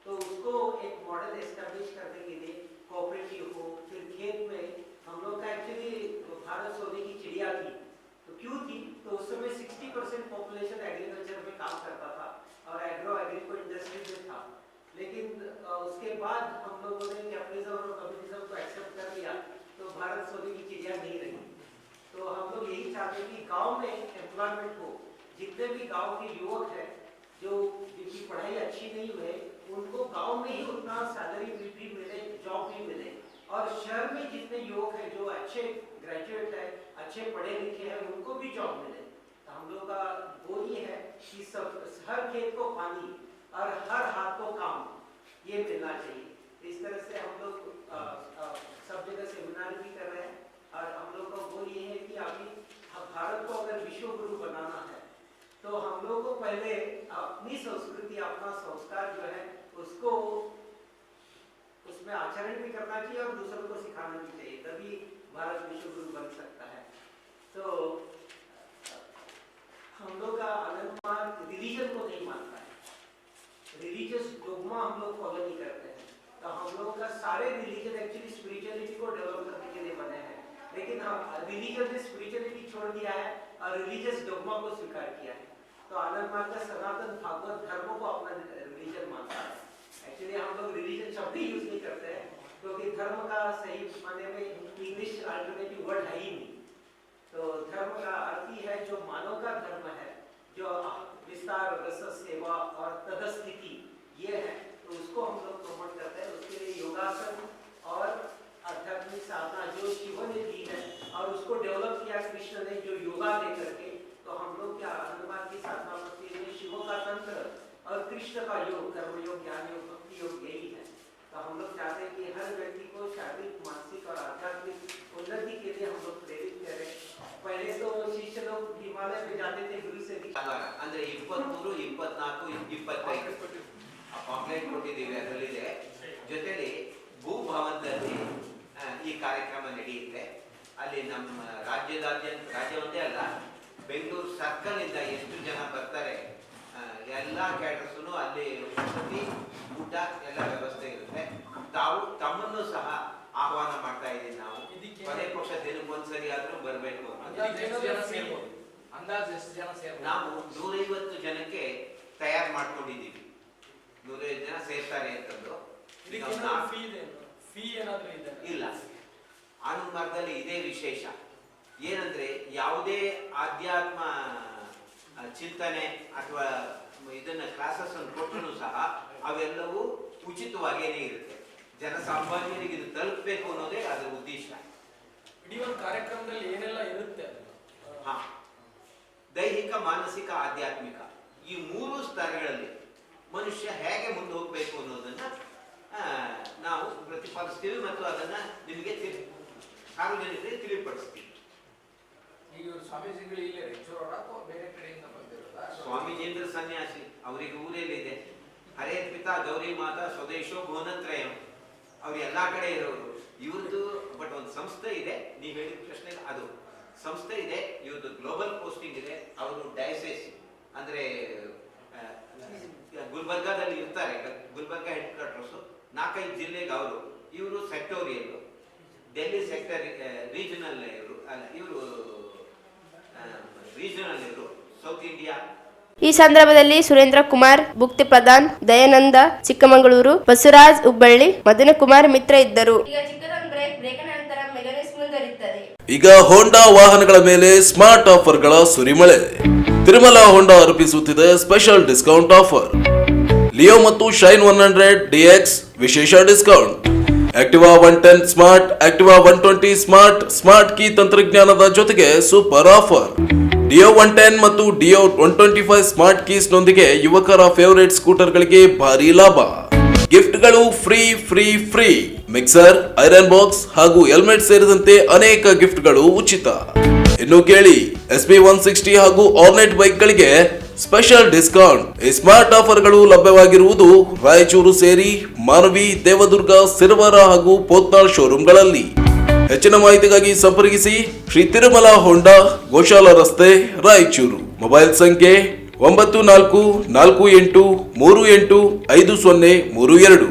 तो उसको एक मॉडल एस्टेब्लिश करने के लिए कोऑपरेटिव हो. फिर खेत में हम लोग का एक्चुअली भारत सोने की चिड़िया थी, तो क्यों थी? तो उस समय 60% पॉपुलेशन एग्रीकल्चर में काम करता था और एग्रो एग्रीको इंडस्ट्री में था. लेकिन उसके बाद हम लोगों ने कैपिटलिज्म और कम्युनिज्म को एक्सेप्ट कर लिया, तो भारत सोने की चिड़िया नहीं रही. तो हम लोग यही चाहते हैं कि गांव में एम्प्लॉयमेंट हो. जितने भी गांव के युवक हैं जो जिनकी पढ़ाई अच्छी नहीं हुई उनको गांव में ही उतना सैलरी भी मिले, जॉब भी मिले. और शहर में जितने युवक हैं जो अच्छे ग्रेजुएट हैं, अच्छे पढ़े लिखे हैं, उनको भी जॉब मिले. तो हम लोग का गोल ये है कि सब हर खेत को पानी और हर हाथ को काम ये मिलना चाहिए. इस तरह से हम लोग सब जगह सेमिनार भी कर रहे हैं और हम लोग का गोल ये है कि अभी भारत को अगर विश्व गुरु बनाना है तो हम लोग को पहले अपनी संस्कृति, अपना संस्कार जो है उसको उसमें आचरण भी करना चाहिए और दूसरों को सिखाना भी चाहिए, तभी भारत विश्व गुरु बन सकता है. तो हम लोग का आनंद मार्ग रिलीजन को नहीं मानता है, रिलीजियस डोगमा हम लोग फॉलो नहीं करते हैं. तो हम लोग का सारे रिलीजन एक्चुअली स्पिरिचुअलिटी को डेवलप करने के लिए बने हैं, लेकिन हम रिलीजन ने स्पिरिचुअलिटी छोड़ दिया है और रिलीजियस डोगमा को स्वीकार किया है. तो आनंद मार्ग का सनातन भागवत धर्म को अपना रिलीजन मानता है. एक्चुअली हम लोग रिलीजन शब्द ही यूज नहीं करते हैं क्योंकि धर्म का सही माने में इंग्लिश अल्टरनेटिव वर्ड है ही नहीं। तो धर्म का अर्थ ही है जो मानव का धर्म है, जो विस्तार, रस, सेवा और तदस्थिति ये है, तो उसको हम लोग प्रमोट करते हैं। उसके लिए योगासन और आध्यात्मिक साधना जो शिव ने दी है और उसको डेवलप किया कृष्ण ने जो योगा दे करके, तो हम लोग क्या अनुवाद की साधना करते हैं शिव का तंत्र और कृष्ण का योग, कर्म योग, ज्ञान योग, भक्ति योग यही है। तो हम लोग चाहते हैं कि हर व्यक्ति को शारीरिक, मानसिक और आध्यात्मिक उन्नति के लिए हम लोग प्रेरित करें। पहले तो शिष्य लोग हिमालय में जाते थे गुरु से ಅಂದ್ರೆ 23, 24, 25 ಪಾಂಪ್ಲೆಟ್ ಕೊಟ್ಟಿದ್ದೀವಿ, ಅದರಲ್ಲಿದೆ। ಜೊತೆಲಿ ಭೂಭವನದಲ್ಲಿ ಈ ಕಾರ್ಯಕ್ರಮ ನಡೆಯುತ್ತೆ। ಅಲ್ಲಿ ನಮ್ಮ ರಾಜ್ಯ ಒಂದೇ ಅಲ್ಲ, ಬೆಂಗಳೂರು ಸರ್ಕಲ್ ಇಂದ ಎಷ್ಟು ಜನ ಬರ್ತಾರೆ ಎಲ್ಲ ಕ್ಯಾಟರ್ಸ್ನು ಅಲ್ಲಿ ವಸತಿ, ಊಟ ಎಲ್ಲ ವ್ಯವಸ್ಥೆ ಇರುತ್ತೆ। ತಾವು ತಮ್ಮನ್ನು ಸಹ ಆಹ್ವಾನ ಮಾಡ್ತಾ ಇದ್ದೀವಿ ನಾವು। ಕೊನೆ ಪಕ್ಷ ದಿನಕ್ಕೊಂದ್ಸರಿ ಆದ್ರೂ ಬರಬೇಕು। ನಾವು 150 ಜನಕ್ಕೆ ತಯಾರು ಮಾಡ್ಕೊಂಡಿದ್ದೀವಿ, 150 ಜನ ಸೇರ್ತಾರೆ ಅಂತಂದು। ಇಲ್ಲ, ಆನಂದ್ ಮಾರ್ಗದಲ್ಲಿ ಇದೇ ವಿಶೇಷ ಏನಂದ್ರೆ ಯಾವುದೇ ಆಧ್ಯಾತ್ಮ ಚಿಂತನೆ ಅಥವಾ ಇದನ್ನ ಕ್ಲಾಸಸ್ ಅನ್ನು ಕೊಟ್ಟರು ಸಹ ಅವೆಲ್ಲವೂ ಉಚಿತವಾಗೇನೆ ಇರುತ್ತೆ। ಜನಸಾಮಾನ್ಯರಿಗೆ ಇದು ತಲುಪಬೇಕು ಅನ್ನೋದೇ ಅದರ ಉದ್ದೇಶ। ಇಡೀ ಒಂದು ಕಾರ್ಯಕ್ರಮದಲ್ಲಿ ಏನೆಲ್ಲ ಇರುತ್ತೆ? ದೈಹಿಕ, ಮಾನಸಿಕ, ಆಧ್ಯಾತ್ಮಿಕ ಈ 3 ಸ್ತರಗಳಲ್ಲಿ ಮನುಷ್ಯ ಹೇಗೆ ಮುಂದೆ ಹೋಗಬೇಕು ಅನ್ನೋದನ್ನ ನಾವು ಪ್ರತಿಪಾದಿಸ್ತೀವಿ ಮತ್ತು ಅದನ್ನ ನಿಮಗೆ ಸಾರ್ವಜನಿಕರಿಗೆ ತಿಳಿಪಡಿಸ್ತೀವಿ। ಈಗ ಸ್ವಾಮೀಜಿಗಳು ಇಲ್ಲೇ ರಾಯಚೂರು ಅಥವಾ ಬೇರೆ ಕಡೆಯಿಂದ ಬಂದಿರೋದಾ? ಸ್ವಾಮೀಜಿಂದ್ರ ಸನ್ಯಾಸಿ, ಅವರಿಗೆ ಊರಲ್ಲಿದೆ ಹರೇ ಪಿತಾ ಗೌರಿ ಮಾತಾ ಸ್ವದೇಶೋ ಭುವನತ್ರಯಂ, ಅವ್ರು ಎಲ್ಲಾ ಕಡೆ ಇರೋರು। ಇವ್ರದ್ದು ಬಟ್ ಒಂದು ಸಂಸ್ಥೆ ಇದೆ, ನೀವು ಹೇಳಿದ ಪ್ರಶ್ನೆ ಅದು ಸಂಸ್ಥೆ ಇದೆ, ಇವ್ರದ್ದು ಗ್ಲೋಬಲ್ ಪೋಸ್ಟಿಂಗ್ ಇದೆ। ಅವರು ಡಯಸೆಸ್ ಅಂದ್ರೆ ಗುಲ್ಬರ್ಗಾದಲ್ಲಿ ಇರ್ತಾರೆ, ಗುಲ್ಬರ್ಗಾ ಹೆಡ್ ಕ್ವಾರ್ಟರ್ಸ್, 4-5 ಜಿಲ್ಲೆಗೆ ಅವರು, ಇವರು ಸೆಕ್ಟೋರಿಯಲ್, ಡೆಲ್ಲಿ ಸೆಕ್ಟರ್ ರೀಜನಲ್ ಇವರು ರೀಜನಲ್ ಇವರು, ಸೌತ್ ಇಂಡಿಯಾ। ಈ ಸಂದರ್ಭದಲ್ಲಿ ಸುರೇಂದ್ರ ಕುಮಾರ್ ಭುಕ್ತಿ ಪ್ರಧಾನ್, ದಯಾನಂದ ಚಿಕ್ಕಮಗಳೂರು, ಬಸವರಾಜ್ ಹುಬ್ಬಳ್ಳಿ, ಮದನ ಕುಮಾರ್ ಮಿತ್ರ ಇದ್ದರು। ಈಗ ಚಿಕ್ಕದೊಂದು ಬ್ರೇಕ್ ನಂತರ ಮೆಗಾನ್ಯೂಸ್ ಮುಂದುವರಿಯುತ್ತದೆ। ಈಗ ಹೋಂಡಾ ವಾಹನಗಳ ಮೇಲೆ ಸ್ಮಾರ್ಟ್ ಆಫರ್ಗಳ ಸುರಿಮಳೆ। ತಿರುಮಲ ಹೋಂಡಾ ಅರ್ಪಿಸುತ್ತಿದೆ ಸ್ಪೆಷಲ್ ಡಿಸ್ಕೌಂಟ್ ಆಫರ್। ಲಿಯೋ ಮತ್ತು ಶೈನ್ 100 DX ವಿಶೇಷ discount, Activa 110 smart, Activa 120 smart, smart key ತಂತ್ರಜ್ಞಾನದ ಜೊತೆಗೆ ಸೂಪರ್ ಆಫರ್। ಡಿಯೋ 110 ಮತ್ತು ಡಿಯೋ 125 ಸ್ಮಾರ್ಟ್ ಕೀಸ್ ನೊಂದಿಗೆ ಯುವಕರ ಫೇವರೇಟ್ ಸ್ಕೂಟರ್ಗಳಿಗೆ ಭಾರಿ ಲಾಭ, ಗಿಫ್ಟ್ಗಳು ಫ್ರೀ, ಮಿಕ್ಸರ್, ಐರನ್ ಬಾಕ್ಸ್ ಹಾಗೂ ಹೆಲ್ಮೆಟ್ ಸೇರಿದಂತೆ ಅನೇಕ ಗಿಫ್ಟ್ಗಳು ಉಚಿತ। ಇನ್ನು ಕೇಳಿ, SB 160 ಹಾಗೂ ಆರ್ನೆಟ್ ಬೈಕ್ಗಳಿಗೆ ಸ್ಪೆಷಲ್ ಡಿಸ್ಕೌಂಟ್। ಈ ಸ್ಮಾರ್ಟ್ ಆಫರ್ಗಳು ಲಭ್ಯವಾಗಿರುವುದು ರಾಯಚೂರು ಸೇರಿ ಮಾನವಿ, ದೇವದುರ್ಗ, ಸಿರವಾರ ಹಾಗೂ ಪೋತ್ನಾಳ್ ಶೋರೂಮ್ಗಳಲ್ಲಿ। ಹೆಚ್ಚಿನ ಮಾಹಿತಿಗಾಗಿ ಸಂಪರ್ಕಿಸಿ ಶ್ರೀ ತಿರುಮಲ ಹೋಂಡಾ, ಗೋಶಾಲ ರಸ್ತೆ, ರಾಯಚೂರು। ಮೊಬೈಲ್ ಸಂಖ್ಯೆ 9448385032।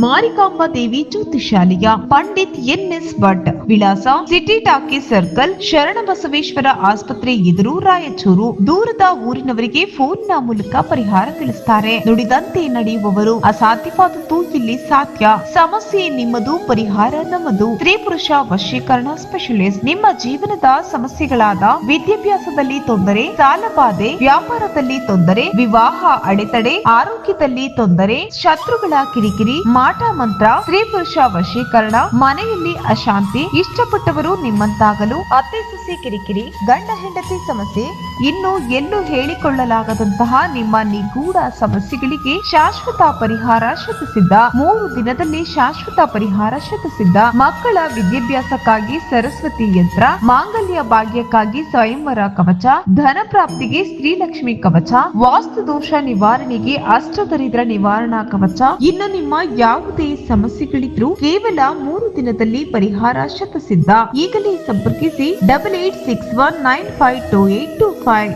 ಮಾರಿಕಾಂಬಾ ದೇವಿ ಜ್ಯೋತಿಷಾಲಯ, ಪಂಡಿತ್ NS ಭಟ್, ವಿಳಾಸ ಸಿಟಿ ಟಾಕೀಸ್ ಸರ್ಕಲ್, ಶರಣಬಸವೇಶ್ವರ ಆಸ್ಪತ್ರೆ ಎದುರು, ರಾಯಚೂರು। ದೂರದ ಊರಿನವರಿಗೆ ಫೋನ್ನ ಮೂಲಕ ಪರಿಹಾರ ತಿಳಿಸುತ್ತಾರೆ, ನುಡಿದಂತೆ ನಡೆಯುವವರು, ಅಸಾಧ್ಯವಾದದ್ದು ಇಲ್ಲಿ ಸಾಧ್ಯ। ಸಮಸ್ಯೆ ನಿಮ್ಮದು, ಪರಿಹಾರ ನಮ್ಮದು। ಸ್ತ್ರೀ ಪುರುಷ ವಶೀಕರಣ ಸ್ಪೆಷಲಿಸ್ಟ್, ನಿಮ್ಮ ಜೀವನದ ಸಮಸ್ಯೆಗಳಾದ ವಿದ್ಯಾಭ್ಯಾಸದಲ್ಲಿ ತೊಂದರೆ, ಸಾಲಬಾಧೆ, ವ್ಯಾಪಾರದಲ್ಲಿ ತೊಂದರೆ, ವಿವಾಹ ಅಡೆತಡೆ, ಆರೋಗ್ಯದಲ್ಲಿ ತೊಂದರೆ, ಶತ್ರುಗಳ ಕಿರಿಕಿರಿ, ಮಾಟ ಮಂತ್ರ, ಸ್ತ್ರೀ ಪುರುಷ ವಶೀಕರಣ, ಮನೆಯಲ್ಲಿ ಅಶಾಂತಿ, ಇಷ್ಟಪಟ್ಟವರು ನಿಮ್ಮಂತಾಗಲು, ಅತ್ತೆ ಸೊಸೆ ಕಿರಿಕಿರಿ, ಗಂಡ ಹೆಂಡತಿ ಸಮಸ್ಯೆ, ಇನ್ನು ಎಲ್ಲೂ ಹೇಳಿಕೊಳ್ಳಲಾಗದಂತಹ ನಿಮ್ಮ ನಿಗೂಢ ಸಮಸ್ಯೆಗಳಿಗೆ ಶಾಶ್ವತ ಪರಿಹಾರ ಶತಸಿದ್ಧ। 3 ದಿನದಲ್ಲಿ ಶಾಶ್ವತ ಪರಿಹಾರ ಶತಸಿದ್ಧ। ಮಕ್ಕಳ ವಿದ್ಯಾಭ್ಯಾಸಕ್ಕಾಗಿ ಸರಸ್ವತಿ ಯಂತ್ರ, ಮಾಂಗಲ್ಯ ಭಾಗ್ಯಕ್ಕಾಗಿ ಸ್ವಯಂವರ ಕವಚ, ಧನ ಪ್ರಾಪ್ತಿಗೆ ಸ್ತ್ರೀಲಕ್ಷ್ಮಿ ಕವಚ, ವಾಸ್ತು ದೋಷ ನಿವಾರಣೆಗೆ ಅಷ್ಟದರಿದ್ರ ನಿವಾರಣಾ ಕವಚ, ಇನ್ನು ನಿಮ್ಮ ಯಾವುದೇ ಸಮಸ್ಯೆಗಳಿದ್ರೂ ಕೇವಲ 3 ದಿನದಲ್ಲಿ ಪರಿಹಾರ ಶತಸಿದ್ಧ. ಈಗಲೇ ಸಂಪರ್ಕಿಸಿ 8861952825.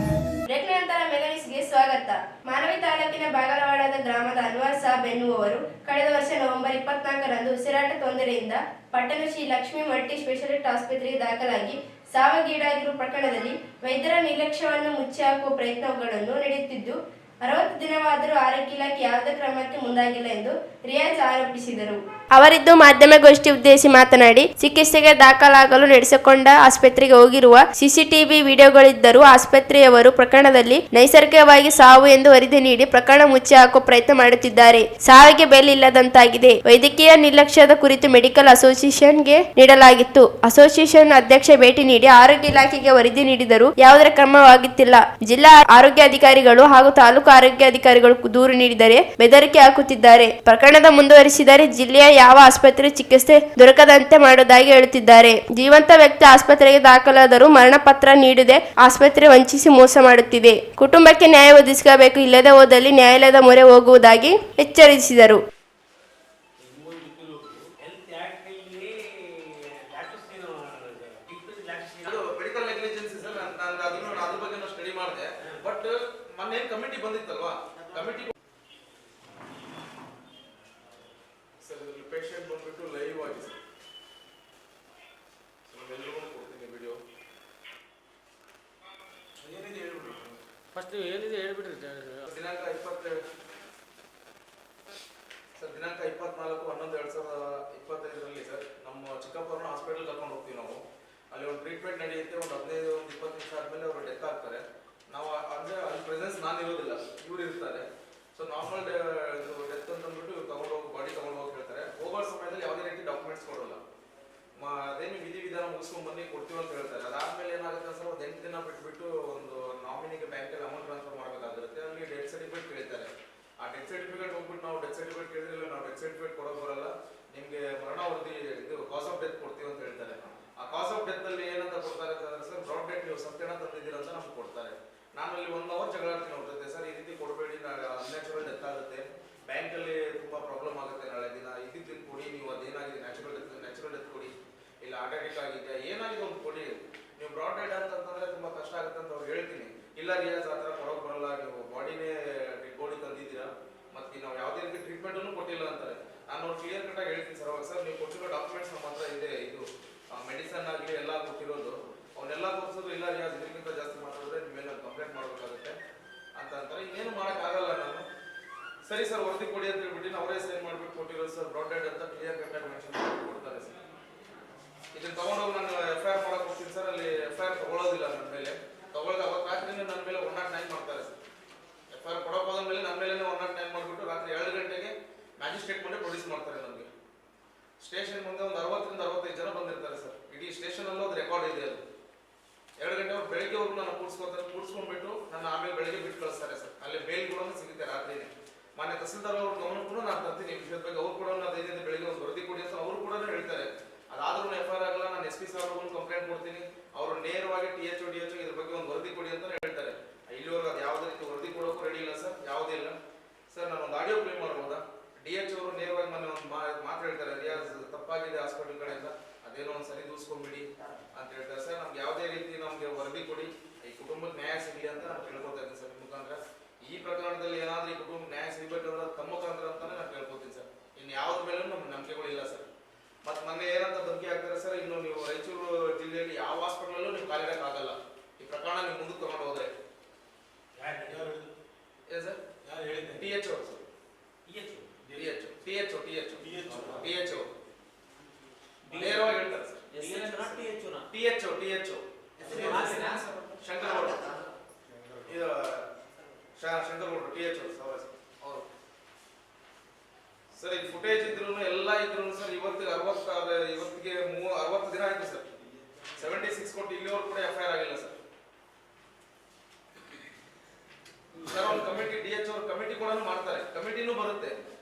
ಬ್ರೇಕ್ ನಂತರ ಮೆಗಾನಿಸ್ಗೆ ಸ್ವಾಗತ. ಮಾನವಿ ತಾಲೂಕಿನ ಬಾಗಲವಾಡದ ಗ್ರಾಮದ ಅನ್ವರ್ ಸಾಬ್ ಎನ್ನುವವರು ಕಳೆದ ವರ್ಷ ನವೆಂಬರ್ 24ರಂದು ಉಸಿರಾಟ ತೊಂದರೆಯಿಂದ ಪಟ್ಟಣ ಶ್ರೀ ಲಕ್ಷ್ಮೀ ಮಲ್ಟಿ ಸ್ಪೆಷಾಲಿಟಿ ಆಸ್ಪತ್ರೆಗೆ ದಾಖಲಾಗಿ ಸಾವಿಗೀಡಾಗಿರುವ ಪ್ರಕರಣದಲ್ಲಿ ವೈದ್ಯರ ನಿರ್ಲಕ್ಷ್ಯವನ್ನು ಮುಚ್ಚಿ ಹಾಕುವ ಪ್ರಯತ್ನಗಳನ್ನು ನಡೆಯುತ್ತಿದ್ದು 60 ದಿನವಾದರೂ ಆರೋಗ್ಯ ಇಲಾಖೆ ಯಾವುದೇ ಕ್ರಮಕ್ಕೆ ಮುಂದಾಗಿಲ್ಲ ಎಂದು ರಿಯಾಜ್ ಆರೋಪಿಸಿದರು. ಅವರಿದ್ದು ಮಾಧ್ಯಮಗೋಷ್ಠಿ ಉದ್ದೇಶಿಸಿ ಮಾತನಾಡಿ, ಚಿಕಿತ್ಸೆಗೆ ದಾಖಲಾಗಲು ನಡೆಸಿಕೊಂಡ ಆಸ್ಪತ್ರೆಗೆ ಹೋಗಿರುವ ಸಿಸಿಟಿವಿ ವಿಡಿಯೋಗಳಿದ್ದರೂ ಆಸ್ಪತ್ರೆಯವರು ಪ್ರಕರಣದಲ್ಲಿ ನೈಸರ್ಗಿಕವಾಗಿ ಸಾವು ಎಂದು ವರದಿ ನೀಡಿ ಪ್ರಕರಣ ಮುಚ್ಚಿ ಹಾಕುವ ಪ್ರಯತ್ನ ಮಾಡುತ್ತಿದ್ದಾರೆ. ಸಾವಿಗೆ ಬೆಲೆ ಇಲ್ಲದಂತಾಗಿದೆ. ವೈದ್ಯಕೀಯ ನಿರ್ಲಕ್ಷ್ಯದ ಕುರಿತು ಮೆಡಿಕಲ್ ಅಸೋಸಿಯೇಷನ್ಗೆ ನೀಡಲಾಗಿತ್ತು. ಅಸೋಸಿಯೇಷನ್ ಅಧ್ಯಕ್ಷ ಭೇಟಿ ನೀಡಿ ಆರೋಗ್ಯ ಇಲಾಖೆಗೆ ವರದಿ ನೀಡಿದರೂ ಯಾವುದೇ ಕ್ರಮವಾಗುತ್ತಿಲ್ಲ. ಜಿಲ್ಲಾ ಆರೋಗ್ಯಾಧಿಕಾರಿಗಳು ಹಾಗೂ ತಾಲೂಕು ಆರೋಗ್ಯಾಧಿಕಾರಿಗಳು ದೂರು ನೀಡಿದರೆ ಬೆದರಿಕೆ ಹಾಕುತ್ತಿದ್ದಾರೆ. ಪ್ರಕರಣದ ಮುಂದುವರಿಸಿದರೆ ಜಿಲ್ಲೆಯ ಯಾವ ಆಸ್ಪತ್ರೆ ಚಿಕಿತ್ಸೆ ದೊರಕದಂತೆ ಮಾಡುವುದಾಗಿ ಹೇಳುತ್ತಿದ್ದಾರೆ. ಜೀವಂತ ವ್ಯಕ್ತಿ ಆಸ್ಪತ್ರೆಗೆ ದಾಖಲಾದರೂ ಮರಣ ಪತ್ರ ನೀಡದೆ ಆಸ್ಪತ್ರೆ ವಂಚಿಸಿ ಮೋಸ ಮಾಡುತ್ತಿದೆ. ಕುಟುಂಬಕ್ಕೆ ನ್ಯಾಯ ಒದಗಿಸಬೇಕು, ಇಲ್ಲದೆ ಹೋದಲ್ಲಿ ನ್ಯಾಯಾಲಯದ ಮೊರೆ ಹೋಗುವುದಾಗಿ ಎಚ್ಚರಿಸಿದರು. ಕಮಿಟಿ ಬಂದಿತ್ತಲ್ವಾ, ಕಮಿಟಿ ಸರ್ ಪೇಷಂಟ್ ಬಂದ್ಬಿಟ್ಟು ಲೈವ್ ಆಗಿ ಸರ್ ಎಲ್ಲರಿಗೂ ಕೊಡ್ತೀನಿ ವಿಡಿಯೋ. ಏನಿದೆ ಹೇಳ್ಬಿಡ್ರಿ, ಫಸ್ಟ್ ಏನಿದೆ ಹೇಳ್ಬಿಡ್ರಿ. ದಿನಾಂಕ 24/11/2025 ಸರ್ ನಮ್ಮ ಚಿಕ್ಕಪ್ಪನ ಹಾಸ್ಪಿಟಲ್ ಕರ್ಕೊಂಡು ಹೋಗ್ತೀವಿ ನಾವು. ಅಲ್ಲಿ ಒಂದು ಟ್ರೀಟ್ಮೆಂಟ್ ನಡೆಯುತ್ತೆ. ಒಂದು 15-20 ನಿಮಿಷ ಆದಮೇಲೆ ಅವರು ಡೆತ್ ಆಗ್ತಾರೆ. ನಾವು ಅಂದರೆ ಅಲ್ಲಿ ಪ್ರೆಸೆನ್ಸ್ ನಾನು ಇರೋದಿಲ್ಲ, ಇವ್ರು ಇರ್ತಾರೆ. ಸೊ ನಾರ್ಮಲ್ ಡೆತ್ ಅಂತಂದ್ಬಿಟ್ಟು ಇವ್ರು ಬಾಡಿ ತಗೊಂಡು ಹೋಗಿ ಹೇಳ್ತಾರೆ. ಹೋಗೋ ಸಮಯದಲ್ಲಿ ಯಾವುದೇ ರೀತಿ ಡಾಕ್ಯುಮೆಂಟ್ಸ್ ಕೊಡೋಲ್ಲ. ಅದೇನು ವಿಧಾನ ಮುಗಿಸ್ಕೊಂಡು ಬನ್ನಿ ಕೊಡ್ತೀವಿ ಅಂತ ಹೇಳ್ತಾರೆ. ಅದಾದ್ಮೇಲೆ ಏನಾಗುತ್ತೆ ಸರ್, ಒಂದು 8 ದಿನ ಬಿಟ್ಬಿಟ್ಟು ಒಂದು ನಾಮಿನಿಗೆ ಬ್ಯಾಂಕಲ್ಲಿ ಅಮೌಂಟ್ ಟ್ರಾನ್ಸ್ಫರ್ ಮಾಡಬೇಕಾಗಿರುತ್ತೆ. ಅಲ್ಲಿ ಡೆತ್ ಸರ್ಟಿಫಿಕೇಟ್ ಕೇಳ್ತಾರೆ. ಆ ಡೆತ್ ಸರ್ಟಿಫಿಕೇಟ್ ಹೋಗ್ಬಿಟ್ಟು ನಾವು ಡೆತ್ ಸರ್ಟಿಫಿಕೇಟ್ ಕೇಳಿದ್ರೆ ನಾವು ಡೆತ್ ಸರ್ಟಿಫಿಕೇಟ್ ಕೊಡೋದು ಬರಲ್ಲ, ನಿಮಗೆ ಮರಣ ವರದಿ ಇದು ಕಾಸ್ ಆಫ್ ಡೆತ್ ಕೊಡ್ತೀವಿ ಅಂತ ಹೇಳ್ತಾರೆ. ಆ ಕಾಸ್ ಆಫ್ ಡೆತ್ ಅಲ್ಲಿ ಏನಂತ ಕೊಡ್ತಾರೆ ಅಂತಂದ್ರೆ ಸರ್, ಬ್ರಾಡ್ ಡೆತ್ ನೀವು ಸತ್ಯನ ತಂದಿದ್ದೀರಂತ ನಮ್ಗೆ ಕೊಡ್ತಾರೆ. ನಾನು ಅಲ್ಲಿ 1 ಅವರ್ ಜಗಳ ಆಡ್ತೀನಿ ಅವ್ರ ಜೊತೆ. ಸರ್ ಈ ರೀತಿ ಕೊಡಬೇಡಿ, ಅನ್ಯಾಚುರಲ್ ಡೆತ್ ಆಗುತ್ತೆ, ಬ್ಯಾಂಕಲ್ಲಿ ತುಂಬಾ ಪ್ರಾಬ್ಲಮ್ ಆಗುತ್ತೆ ನಾಳೆ ದಿನ, ಇದಕ್ಕೆ ಕೊಡಿ ನೀವು. ಅದೇನಾಗಿದೆ ನ್ಯಾಚುರಲ್ ಡೆತ್ ಕೊಡಿ, ಇಲ್ಲ ಹಾರ್ಟ್ ಅಟ್ಯಾಕ್ ಆಗಿದೆ, ಏನಾಗಿದೆ ಒಂದು ಕೊಡಿ. ನೀವು ಬ್ರಾಡ್ ಡೆಡ್ ಅಂತಂದ್ರೆ ತುಂಬಾ ಕಷ್ಟ ಆಗುತ್ತೆ ಅಂತ ಅವ್ರು ಹೇಳ್ತೀನಿ. ಇಲ್ಲ ರಿಯಾಜ್ ಆ ಥರ ಕೊಡೋಕೆ ಬರಲ್ಲ, ನೀವು ಬಾಡಿನೇ ಬಾಡಿ ತಂದಿದ್ದೀರಾ, ಮತ್ತೆ ನಾವು ಯಾವುದೇ ರೀತಿ ಟ್ರೀಟ್ಮೆಂಟನ್ನು ಕೊಟ್ಟಿಲ್ಲ ಅಂತಾರೆ. ನಾನು ಅವ್ರು ಕ್ಲಿಯರ್ ಕಟ್ಟಾಗಿ ಹೇಳ್ತೀನಿ ಸರ್. ಅವಾಗ ಸರ್ ನೀವು ಕೊಟ್ಟಿರೋ ಡಾಕ್ಯುಮೆಂಟ್ಸ್ ನಮ್ಮ ಹತ್ರ ಇದೆ, ಇದು ಮೆಡಿಸನ್ ಆಗಲಿ ಎಲ್ಲ ಕೊಟ್ಟಿರೋದು, ಅವನ್ನೆಲ್ಲ ತೋರಿಸೋದು. ಇಲ್ಲ ರಿಯಾಜ್ ಇದಕ್ಕಿಂತ ಜಾಸ್ತಿ ಮಾತಾಡಿದ್ರೆ ನಿಮ್ಮ ಮೇಲೆ ಕಂಪ್ಲೇಂಟ್ ಮಾಡಬೇಕಾಗುತ್ತೆ ಅಂತ ಅಂತಾರೆ. ಇನ್ನೇನು ಮಾಡೋಕ್ಕಾಗಲ್ಲ ನಾನು. ಸರಿ ಸರ್ ವರದಿ ಕೊಡಿ ಅಂತ ಹೇಳ್ಬಿಟ್ಟು ಅವರೇ ಸೈನ್ ಮಾಡ್ಬಿಟ್ಟು ಕೊಟ್ಟಿರೋದು ಸರ್. ಬ್ರಾಡ್ ಡೆಡ್ ಅಂತ ಕ್ಲಿಯರ್ ಕಟ್ಟಾಗಿ ಮೆನ್ಷನ್ ಮಾಡಿ ಕೊಡ್ತಾರೆ ಸರ್. ಇದನ್ನ ತಗೊಂಡೋಗಿ ನಾನು FIR ಮಾಡಕ್ಕೆ ಹೋಗ್ತೀನಿ ಸರ್. ಅಲ್ಲಿ FIR ತಗೊಳ್ಳೋದಿಲ್ಲ ನನ್ನ ಮೇಲೆ. ತಗೊಳ್ಳೋದು ಅವತ್ತು ರಾತ್ರಿನೇ ನನ್ನ ಮೇಲೆ 109 ಮಾಡ್ತಾರೆ ಸರ್. FIR ಕೊಡೋಕೆ ಹೋದ ಮೇಲೆ ನನ್ನ ಮೇಲೆ 109 ಮಾಡಿಬಿಟ್ಟು ರಾತ್ರಿ 2 ಗಂಟೆಗೆ ಮ್ಯಾಜಿಸ್ಟ್ರೇಟ್ ಮುಂದೆ ಪ್ರೊಡ್ಯೂಸ್ ಮಾಡ್ತಾರೆ ನನಗೆ. ಸ್ಟೇಷನ್ ಮುಂದೆ ಒಂದು 60ರಿಂದ 65 ಜನ ಬಂದಿರ್ತಾರೆ ಸರ್. ಇಡೀ ಸ್ಟೇಷನಲ್ಲೂ ಅದು ರೆಕಾರ್ಡ್ ಇದೆ. ಅದು 2 ಗಂಟೆವರೆಗೆ ಬೆಳಗ್ಗೆವರೆಗೂ ನಾನು ಕೂಡಿಸ್ಕೊಂಡ್ಬಿಟ್ಟು ನನ್ನ ಆಮೇಲೆ ಬೆಳಗ್ಗೆ ಬಿಟ್ಟು ಕಳಿಸ್ತಾರೆ ಸರ್. ಅಲ್ಲಿ ಬೇಲ್ ಕೂಡ ಸಿಗುತ್ತೆ ರಾತ್ರಿನೇ. ಮಾನ್ಯ ತಹಸೀಲ್ದಾರ್ ಅವ್ರ ಗಮನಕ್ಕೂ ನಾನು ತರ್ತೀನಿ ಈ ವಿಷಯದ ಬಗ್ಗೆ. ಅವ್ರು ಕೂಡ ಅದೈದಿದೆ ಬೆಳಗ್ಗೆ ಒಂದು ವರದಿ ಕೊಡಿ ಅಂತ ಅವರು ಕೂಡ ಹೇಳ್ತಾರೆ. ಅದಾದ್ರೂ FIR ಆಗಲ್ಲ, ನಾನು SP ಸಾಹೇಬ್ರಿಗೂ ಕಂಪ್ಲೇಂಟ್ ಕೊಡ್ತೀನಿ. ಅವರು ನೇರವಾಗಿ THO ಇದ್ರ ಬಗ್ಗೆ ಒಂದು ವರದಿ ಕೊಡಿ ಅಂತ ಹೇಳ್ತಾರೆ. ಇಲ್ಲಿವರೆಗೂ ಅದು ಯಾವುದೇ ರೀತಿ ವರದಿ ಕೊಡೋಕ್ಕೂ ರೆಡಿ ಇಲ್ಲ ಸರ್, ಯಾವುದೇ ಇಲ್ಲ ಸರ್. ನಾನು ಒಂದು ಆಡಿಯೋ ಪ್ಲೇ ಮಾಡ್ಬೋದಾ? DHO ಅವರು ನೇರವಾಗಿ ಮೊನ್ನೆ ಒಂದು ಮಾತು ಹೇಳ್ತಾರೆ, ರಿಯಾಜ್ ತಪ್ಪಾಗಿದೆ ಹಾಸ್ಪಿಟಲ್ ಕಡೆಯಿಂದ, ಅದೇನೋ ಒಂದು ಸರಿ ದೂಸ್ಕೊಂಡ್ಬಿಡಿ ಅಂತ ಹೇಳ್ತಾರೆ ಸರ್. ನಮ್ಗೆ ಯಾವುದೇ ರೀತಿ ನಮಗೆ ವರದಿ ಕೊಡಿ, ಈ ಕುಟುಂಬಕ್ಕೆ ನ್ಯಾಯ ಸಿಗಲಿ ಅಂತ ನಾನು ಕೇಳ್ಕೊತಾ ಇದ್ದೀನಿ ಸರ್. ನಿಮ್ಮ ಮುಖಾಂತರ ಈ ಪ್ರಕರಣದಲ್ಲಿ ಏನಾದರೂ ಈ ಕುಟುಂಬಕ್ಕೆ ನ್ಯಾಯ ಸಿಗಬೇಕಂದ್ರೆ ತಮ್ಮ ಮುಖಾಂತರ ಅಂತಾನೆ ನಾನು ಕೇಳ್ಕೊತೀನಿ ಸರ್. ಇನ್ನು ಯಾವುದ್ರ ಮೇಲೂ ನಮ್ಗೆ ನಂಬಿಕೆಗಳಿಲ್ಲ ಸರ್. ಮತ್ತು ಮೊನ್ನೆ ಏನಂತ ಧಮಕಿ ಹಾಕ್ತಾರೆ ಸರ್, ಇನ್ನು ನೀವು ರಾಯಚೂರು ಜಿಲ್ಲೆಯಲ್ಲಿ ಯಾವ ಹಾಸ್ಪಿಟಲಲ್ಲೂ ನೀವು ಕಾಲಿಡಕ್ಕಾಗಲ್ಲ ಈ ಪ್ರಕರಣ ನೀವು ಮುಂದಕ್ಕೆ ತಗೊಂಡು ಹೋದ್ರೆ. ಏನು ಸರ್? THO sir. THO ನೇರವಾಗಿ ಹೇಳ್ತಾರೆ ಸರ್. THO ಶಂಕರಗೌಡ, ಇದು ಶಂಕರಗೌಡ THO ಅವರು ಸರ್. ಈ ಫುಟೇಜ್ ಇದ್ರು ಎಲ್ಲ ಇದ್ರು ಸರ್. ಇವತ್ತಿಗೆ 60 ದಿನ ಆಯ್ತು ಸರ್. 76 ಕೊಟ್ಟು ಇಲ್ಲಿವರೆಗೂ ಕೂಡ FIR ಆಗಿಲ್ಲ ಸರ್. ಸರ್ ಒಂದು ಕಮಿಟಿ DHO ಅವ್ರ ಕಮಿಟಿ ಕೂಡ ಮಾಡ್ತಾರೆ, ಕಮಿಟಿನೂ ಬರುತ್ತೆ.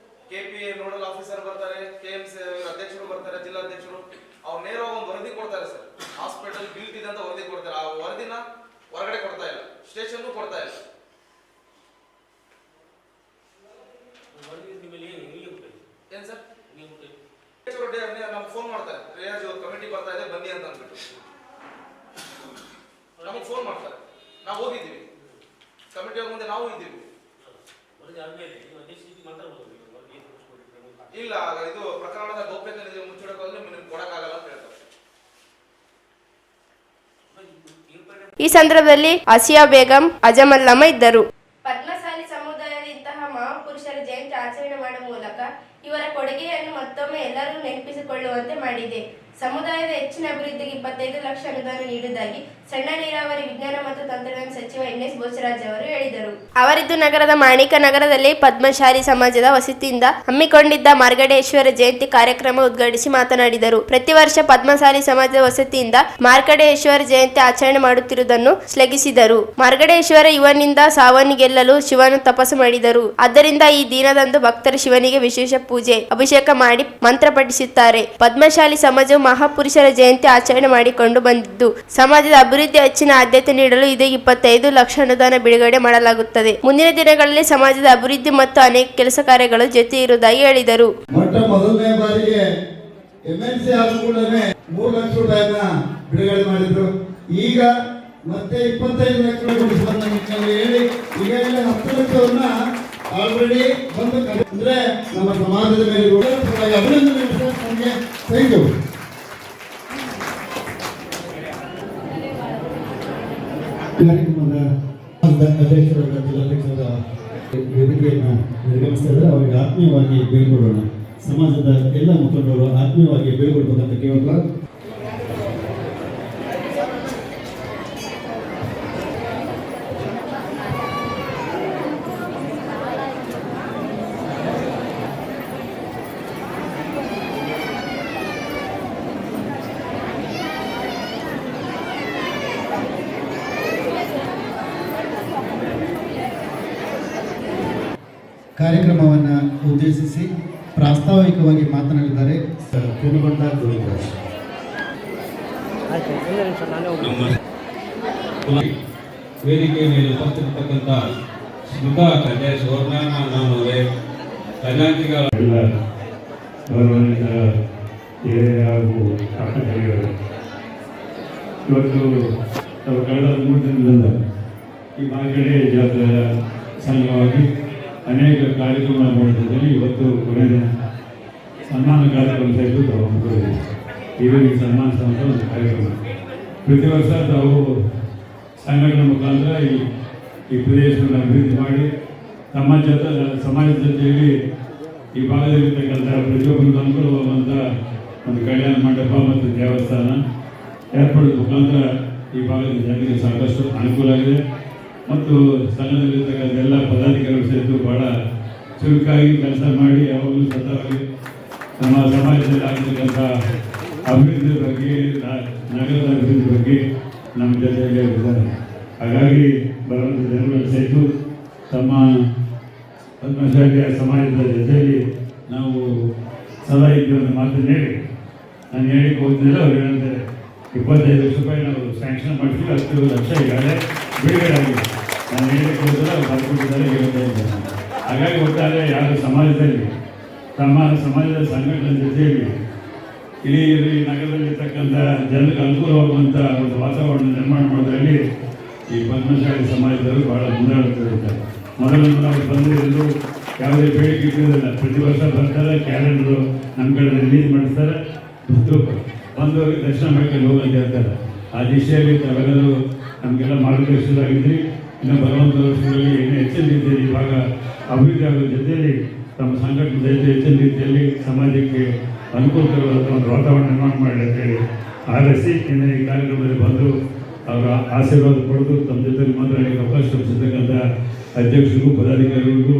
KPA ನೋಡಲ್ ಆಫೀಸರ್ ಬರ್ತಾರೆ, KMC ಅಧ್ಯಕ್ಷರು ಬರ್ತಾರೆ, ಜಿಲ್ಲಾಧ್ಯಕ್ಷರು. ಅವ್ರು ನೇರವಾಗಿ ಒಂದು ವರದಿ ಕೊಡ್ತಾರೆ ಸರ್. ಹಾಸ್ಪಿಟಲ್ ಗಿಲ್ಟ್ ಇದೆ ಅಂತ ವರದಿ ಕೊಡ್ತಾರೆ. ಆ ವರದಿನ ಹೊರಗಡೆ ಕೊಡ್ತಾ ಇಲ್ಲ, ಸ್ಟೇಷನ್ಗೂ ಕೊಡ್ತಾ ಇಲ್ಲ. ಏನ್ ಸರ್? ನಮ್ಗೆ ಫೋನ್ ಮಾಡ್ತಾರೆ, ರಿಯಾಜ್ ಕಮಿಟಿ ಬರ್ತಾ ಇದೆ ಬನ್ನಿ ಅಂತ ಅಂದ್ಬಿಟ್ಟು ನಮಗೆ ಫೋನ್ ಮಾಡ್ತಾರೆ. ನಾವು ಹೋಗಿದ್ದೀವಿ, ಕಮಿಟಿ ಅವ್ರ ಮುಂದೆ ನಾವು ಇದ್ದೀವಿ. ಇಲ್ಲ, ಇದು ಪ್ರಕರಣದ ಗೌಪ್ಯತೆ ಮುಚ್ಚಿಡೋದ್ರೆ ನಿಮ್ಗೆ ಕೊಡಕ್ಕಾಗಲ್ಲ ಅಂತ ಹೇಳ್ತಾರೆ. ಈ ಸಂದರ್ಭದಲ್ಲಿ ಆಸಿಯಾ ಬೇಗಂ, ಅಜಮಲ್ಲಮ್ಮ ಇದ್ದರು. ಪದ್ಮಶಾಲಿ ಸಮುದಾಯದ ಇಂತಹ ಮಹಾಪುರುಷರ ಜಯಂತಿ ಆಚರಣೆ ಮಾಡುವ ಮೂಲಕ ಇವರ ಕೊಡುಗೆಯನ್ನು ಮತ್ತೊಮ್ಮೆ ಎಲ್ಲರೂ ನೆನಪಿಸಿಕೊಳ್ಳುವಂತೆ ಮಾಡಿದೆ. ಸಮುದಾಯದ ಹೆಚ್ಚಿನ ಅಭಿವೃದ್ಧಿಗೆ 25 ಲಕ್ಷ ಅನುದಾನ ನೀಡುವುದಾಗಿ ಸಣ್ಣ ನೀರಾವರಿ ವಿಜ್ಞಾನ ಮತ್ತು ತಂತ್ರಜ್ಞಾನ ಸಚಿವ NS ಬೋಸರಾಜ್ ಅವರು ಹೇಳಿದರು. ಅವರಿದ್ದು ನಗರದ ಮಾಣಿಕ ನಗರದಲ್ಲಿ ಪದ್ಮಶಾಲಿ ಸಮಾಜದ ವಸತಿಯಿಂದ ಹಮ್ಮಿಕೊಂಡಿದ್ದ ಮಾರ್ಕಂಡೇಶ್ವರ ಜಯಂತಿ ಕಾರ್ಯಕ್ರಮ ಉದ್ಘಾಟಿಸಿ ಮಾತನಾಡಿದರು. ಪ್ರತಿ ವರ್ಷ ಪದ್ಮಶಾಲಿ ಸಮಾಜದ ವಸತಿಯಿಂದ ಮಾರ್ಕಂಡೇಶ್ವರ ಜಯಂತಿ ಆಚರಣೆ ಮಾಡುತ್ತಿರುವುದನ್ನು ಶ್ಲಾಘಿಸಿದರು. ಮಾರ್ಕಂಡೇಶ್ವರ ಯುವನಿಂದ ಸಾವನ್ನು ಗೆಲ್ಲಲು ಶಿವನು ತಪಸ್ಸು ಮಾಡಿದರು. ಆದ್ದರಿಂದ ಈ ದಿನದಂದು ಭಕ್ತರು ಶಿವನಿಗೆ ವಿಶೇಷ ಪೂಜೆ, ಅಭಿಷೇಕ ಮಾಡಿ ಮಂತ್ರ ಪಠಿಸುತ್ತಾರೆ. ಪದ್ಮಶಾಲಿ ಸಮಾಜವು ಮಹಾಪುರುಷರ ಜಯಂತಿ ಆಚರಣೆ ಮಾಡಿಕೊಂಡು ಬಂದಿದ್ದು, ಸಮಾಜದ ಅಭಿವೃದ್ಧಿ ಹೆಚ್ಚಿನ ಆದ್ಯತೆ ನೀಡಲು ಇದು 25 ಲಕ್ಷ ಅನುದಾನ ಬಿಡುಗಡೆ ಮಾಡಲಾಗುತ್ತದೆ. ಮುಂದಿನ ದಿನಗಳಲ್ಲಿ ಸಮಾಜದ ಅಭಿವೃದ್ಧಿ ಮತ್ತು ಅನೇಕ ಕೆಲಸ ಕಾರ್ಯಗಳು ಜೊತೆ ಇರುವುದಾಗಿ ಹೇಳಿದರು. ಮೊಟ್ಟ ಮೊದಲನೇ ಬಾರಿಗೆ MNC ಹಾಸ್ಪಿಟಲ್ನೇ 3 ಲಕ್ಷ ರೂಪಾಯಿಯನ್ನ ಬಿಡುಗಡೆ ಮಾಡಿದ್ರು. ಈಗ ಮತ್ತೆ 25 ಲಕ್ಷ ರೂಪಾಯಿ ಹೇಳಿ ಈಗಾಗಲೇ 10 ಲಕ್ಷವನ್ನ ಆಲ್ರೆಡಿ ಬಂದು ಅಂದ್ರೆ ನಮ್ಮ ಸಮಾಜದ ಮೇಲೆ ಅಭಿನಂದನೆ. Thank you. ಕಾರ್ಯಕ್ರಮದ ಅಧ್ಯಕ್ಷರ ಜಿಲ್ಲಾಧ್ಯಕ್ಷರ ವೇದಿಕೆಯನ್ನು ನಿರ್ಗಮಿಸ್ತಾ ಇದ್ದಾರೆ. ಅವರಿಗೆ ಆತ್ಮೀಯವಾಗಿ ಬೀಳ್ಕೊಡೋಣ. ಸಮಾಜದ ಎಲ್ಲ ಮುಖಂಡರು ಆತ್ಮೀಯವಾಗಿ ಬೀಳ್ಕೊಡ್ಬೇಕಂತ ಕೇವಲ ಕಾರ್ಯಕ್ರಮವನ್ನು ಉದ್ದೇಶಿಸಿ ಪ್ರಾಸ್ತಾವಿಕವಾಗಿ ಮಾತನಾಡಿದ್ದಾರೆ ತಿರುಗೊಂಡ ಗೋವಿಂದರಾಜ್. ವೇದಿಕೆ ಮೇಲೆ ಉಪಸ್ಥಿತಕ್ಕಂಥ ಸ್ಮಿತಾ ಕನ್ಯಾ ಸುವರ್ಣ ನಾನವರೇ, ಖಜಾಂಚಿಗಳ ಗೌರವಾನ್ವಿತ ಹಿರಿಯ ಹಾಗೂ ಆಟಗಾರರು, ಇವತ್ತು ನಾವು ಕಳೆದ 3 ದಿನದಿಂದ ಈ ಮಾರ್ಕಂಡೇಯ ಜಾತ್ರೆಯ ಸಂಘವಾಗಿ ಅನೇಕ ಕಾರ್ಯಕ್ರಮ ಮಾಡಿದಲ್ಲಿ ಇವತ್ತು ಕೊನೆಯ ದಿನ ಸನ್ಮಾನ ಕಾರ್ಯಕ್ರಮ ಸಹಿತ ತಗೊಂಡಿದ್ದೀವಿ. ಇವರಿಗೆ ಸನ್ಮಾನಿಸುವಂಥ ಒಂದು ಕಾರ್ಯಕ್ರಮ ಪ್ರತಿ ವರ್ಷ ತಾವು ಸಂಘಟನೆ ಮುಖಾಂತರ ಈ ಪ್ರದೇಶವನ್ನು ಅಭಿವೃದ್ಧಿ ಮಾಡಿ ಸಮಾಜದ ಜೊತೆಯಲ್ಲಿ ಈ ಭಾಗದಲ್ಲಿರ್ತಕ್ಕಂಥ ಪ್ರತಿಯೊಬ್ಬರಿಗೂ ಅನುಕೂಲವಾಗುವಂಥ ಒಂದು ಕಲ್ಯಾಣ ಮಂಟಪ ಮತ್ತು ದೇವಸ್ಥಾನ ಏರ್ಪಡಿಸುವ ಮುಖಾಂತರ ಈ ಭಾಗದ ಜನರಿಗೆ ಸಾಕಷ್ಟು ಅನುಕೂಲ ಆಗಿದೆ. ಮತ್ತು ಸಂಘದಲ್ಲಿರ್ತಕ್ಕಂಥ ಎಲ್ಲ ಪದಾಧಿಕಾರಿಗಳು ಸೇರಿದು ಭಾಳ ಚುರುಕಾಗಿ ಕೆಲಸ ಮಾಡಿ ಯಾವಾಗಲೂ ಸತತವಾಗಿ ನಮ್ಮ ಸಮಾಜದಲ್ಲಿ ಆಗಿರ್ತಕ್ಕಂಥ ಅಭಿವೃದ್ಧಿ ಬಗ್ಗೆ, ನಗರದ ಅಭಿವೃದ್ಧಿ ಬಗ್ಗೆ ನಮ್ಮ ಜೊತೆಯಲ್ಲಿ ಇದ್ದಾರೆ. ಹಾಗಾಗಿ ಬರುವಂಥ ಜನಗಳು ಸಹಿತ ತಮ್ಮ ಪದ್ಮಶಾಲಿಯ ಸಮಾಜದ ಜೊತೆಯಲ್ಲಿ ನಾವು ಸದಾ ಇದ್ದೀವಿ ಅನ್ನೋ ಮಾತನ್ನು ಹೇಳಿ ನಾನು ಹೇಳಿಕ್ಕೆ ಹೋಗ್ತಿದ್ದೆ. ಅವ್ರು ಹೇಳಿದ್ರೆ 25 ಲಕ್ಷ ರೂಪಾಯಿ ನಾವು ಸ್ಯಾಂಕ್ಷನ್ ಮಾಡ್ತೀವಿ, 10 ಲಕ್ಷ ಈಗಾಗಲೇ ಬಿಡುಗಡೆ ಆಗಿದೆ. ನಾನು ಹೇಳಿಕ್ಕೆ ಹೋದ್ರೆ ಅವ್ರು ಬರ್ಕೊಟ್ಟಿದ್ದಾರೆ, ಹೇಳ್ತಾ ಇದ್ದಾರೆ. ಹಾಗಾಗಿ ಒಟ್ಟಾರೆ ಯಾರು ಸಮಾಜದಲ್ಲಿ ತಮ್ಮ ಸಮಾಜದ ಸಂಘಟನೆ ಜೊತೆಯಲ್ಲಿ ಇಡೀ ನಗರದಲ್ಲಿರ್ತಕ್ಕಂಥ ಜನರಿಗೆ ಅನುಕೂಲವಾಗುವಂಥ ಒಂದು ವಾತಾವರಣ ನಿರ್ಮಾಣ ಮಾಡೋದ್ರಲ್ಲಿ ಈ ಪದ್ಮಶಾಲಿ ಸಮಾಜದವರು ಭಾಳ ಮುಂದಾಡುತ್ತಿರುತ್ತಾರೆ. ಮೊದಲು ನಾವು ಬಂದಿರೋದು ಯಾವುದೇ ಬೇಡಿಕೆ ಇಟ್ಟಿರೋದಿಲ್ಲ. ಪ್ರತಿ ವರ್ಷ ಬರ್ತಾರೆ, ಕ್ಯಾಲೆಂಡರು ನಮ್ಮ ಕಡೆ ರಿಲೀಸ್ ಮಾಡಿಸ್ತಾರೆ, ಬಂದು ದರ್ಶನ ಮಾಡ್ಕೊಂಡು ಹೋಗಂತ ಹೇಳ್ತಾರೆ. ಆ ದಿಶೆಯಲ್ಲಿ ತಾವೆಲ್ಲರೂ ನಮಗೆಲ್ಲ ಮಾರ್ಗದರ್ಶನರಾಗಿದ್ರಿ. ಇನ್ನು ಬರುವಂಥ ವರ್ಷಗಳಲ್ಲಿ ಇನ್ನೂ ಹೆಚ್ಚಿನ ರೀತಿಯಲ್ಲಿ ಇವಾಗ ಅಭಿವೃದ್ಧಿ ಆಗುವ ಜೊತೆಯಲ್ಲಿ ತಮ್ಮ ಸಂಘಟನೆ ಜೊತೆ ಹೆಚ್ಚಿನ ರೀತಿಯಲ್ಲಿ ಸಮಾಜಕ್ಕೆ ಅನುಕೂಲಕರವಾದ ಒಂದು ವಾತಾವರಣ ನಿರ್ಮಾಣ ಮಾಡಿ ಅಂತೇಳಿ ಆರಿಸಿ ಇನ್ನು ಈ ಕಾರ್ಯಕ್ರಮದಲ್ಲಿ ಬಂದು ಅವರ ಆಶೀರ್ವಾದ ಪಡೆದು ತಮ್ಮ ಜೊತೆಯಲ್ಲಿ ಮಾತನಾಡಲಿಕ್ಕೆ ಅವಕಾಶ ಕಲ್ಪಿಸಿರ್ತಕ್ಕಂಥ ಅಧ್ಯಕ್ಷರಿಗೂ ಪದಾಧಿಕಾರಿಗಳಿಗೂ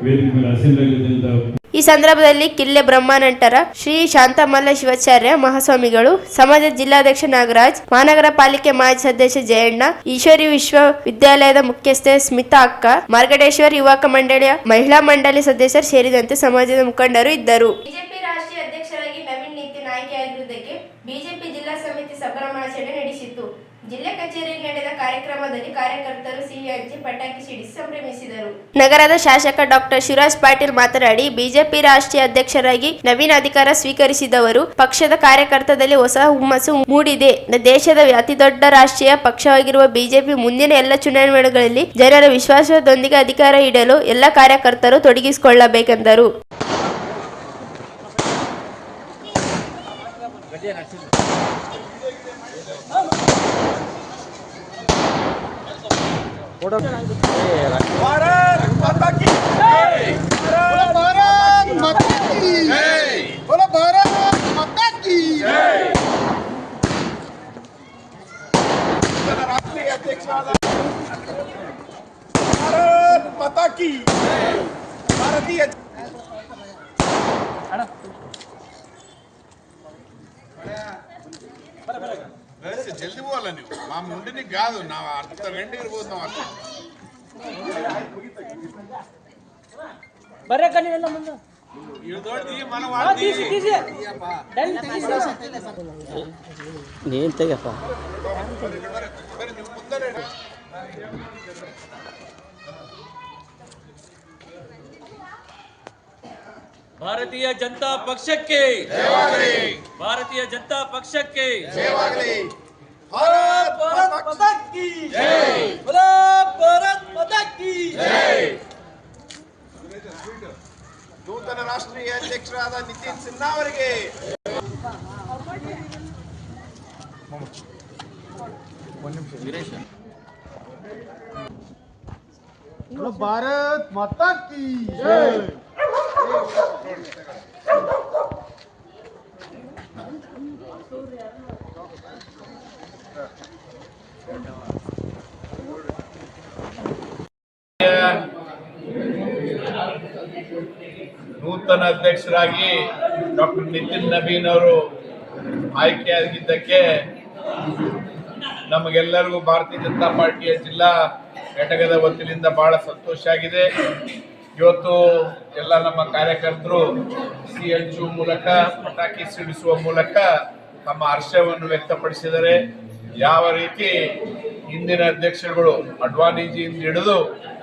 ವೇದಿಕೆ ಮೇಲೆ ಆಸೀನರಾಗಿದ್ದಂಥ ಈ ಸಂದರ್ಭದಲ್ಲಿ ಕಿಲ್ಲೆ ಬ್ರಹ್ಮಾನಂತರ ಶ್ರೀ ಶಾಂತಮಲ್ಲ ಶಿವಾಚಾರ್ಯ ಮಹಾಸ್ವಾಮಿಗಳು, ಸಮಾಜ ಜಿಲ್ಲಾಧ್ಯಕ್ಷ ನಾಗರಾಜ್, ಮಹಾನಗರ ಪಾಲಿಕೆ ಮಾಜಿ ಸದಸ್ಯ ಜಯಣ್ಣ, ಈಶ್ವರಿ ವಿಶ್ವವಿದ್ಯಾಲಯದ ಮುಖ್ಯಸ್ಥೆ ಸ್ಮಿತಾ ಅಕ್ಕ, ಮಾರ್ಕಂಡೇಶ್ವರ ಯುವಕ ಮಂಡಳಿಯ ಮಹಿಳಾ ಮಂಡಳಿ ಸದಸ್ಯರು ಸೇರಿದಂತೆ ಸಮಾಜದ ಮುಖಂಡರು ಇದ್ದರು. ಬಿಜೆಪಿ ರಾಷ್ಟ್ರೀಯ ಅಧ್ಯಕ್ಷರಾಗಿ ನವೀನ್ ನಿತಿನ್ ಆಯ್ಕೆಯಾಗಿರುವುದಕ್ಕೆ ಬಿಜೆಪಿ ಜಿಲ್ಲಾ ಸಮಿತಿ ಸಂಭ್ರಮಾಚರಣೆ ನಡೆಸಿತು. ಜಿಲ್ಲಾ ಕಚೇರಿಯಲ್ಲಿ ನಡೆದ ಕಾರ್ಯಕ್ರಮದಲ್ಲಿ ಕಾರ್ಯಕರ್ತರು ಸಿಹಿ ಹಂಚಿ ಪಟಾಕಿ ಸಿಡಿಸಿ ಸಂಭ್ರಮಿಸಿದರು. ನಗರದ ಶಾಸಕ ಡಾಕ್ಟರ್ ಶಿವರಾಜ್ ಪಾಟೀಲ್ ಮಾತನಾಡಿ, ಬಿಜೆಪಿ ರಾಷ್ಟ್ರೀಯ ಅಧ್ಯಕ್ಷರಾಗಿ ನವೀನ ಅಧಿಕಾರ ಸ್ವೀಕರಿಸಿದವರು ಪಕ್ಷದ ಕಾರ್ಯಕರ್ತರಲ್ಲಿ ಹೊಸ ಹುಮ್ಮಸ್ಸು ಮೂಡಿದೆ. ದೇಶದ ಅತಿದೊಡ್ಡ ರಾಷ್ಟ್ರೀಯ ಪಕ್ಷವಾಗಿರುವ ಬಿಜೆಪಿ ಮುಂದಿನ ಎಲ್ಲ ಚುನಾವಣೆಗಳಲ್ಲಿ ಜನರ ವಿಶ್ವಾಸದೊಂದಿಗೆ ಅಧಿಕಾರ ಹಿಡಿಯಲು ಎಲ್ಲ ಕಾರ್ಯಕರ್ತರು ತೊಡಗಿಸಿಕೊಳ್ಳಬೇಕೆಂದರು. జల్దీ పోవాలా నువ్వు మా ముండిని కాదు నా అర్ధ గంట ఇరిపోతున్నాం అక్కడ బర్రె కని వెళ్ళ ముందు మన నేను తెగప్ప ಭಾರತೀಯ ಜನತಾ ಪಕ್ಷಕ್ಕೆ ಭಾರತೀಯ ಜನತಾ ಪಕ್ಷಕ್ಕೆ ಭಾರತ್ ಮಾತಾ ಕಿ ಜೈ. ಭಾರತ್ ಮಾತಾ ಕಿ ಜೈ. ನೂತನ ರಾಷ್ಟ್ರೀಯ ಅಧ್ಯಕ್ಷರಾದ ನಿತಿನ್ ಸಿನ್ಹಾ ಅವರಿಗೆ ಭಾರತ್ ಮಾತಾ ಕಿ ಜೈ. ನೂತನ ಅಧ್ಯಕ್ಷರಾಗಿ ಡಾಕ್ಟರ್ ನಿತಿನ್ ನಬೀನ್ ಅವರು ಆಯ್ಕೆಯಾಗಿದ್ದಕ್ಕೆ ನಮಗೆಲ್ಲರಿಗೂ ಭಾರತೀಯ ಜನತಾ ಪಾರ್ಟಿಯ ಜಿಲ್ಲಾ ಘಟಕದ ವತಿಯಿಂದ ಬಹಳ ಸಂತೋಷ ಆಗಿದೆ. ಇವತ್ತು ಎಲ್ಲ ನಮ್ಮ ಕಾರ್ಯಕರ್ತರು ಸಿಹಿ ಹಂಚುವ ಮೂಲಕ, ಪಟಾಕಿ ಸಿಡಿಸುವ ಮೂಲಕ ತಮ್ಮ ಹರ್ಷವನ್ನು ವ್ಯಕ್ತಪಡಿಸಿದ್ದಾರೆ. ಯಾವ ರೀತಿ ಹಿಂದಿನ ಅಧ್ಯಕ್ಷರುಗಳು ಅಡ್ವಾಣಿಜಿಯಿಂದ ಹಿಡಿದು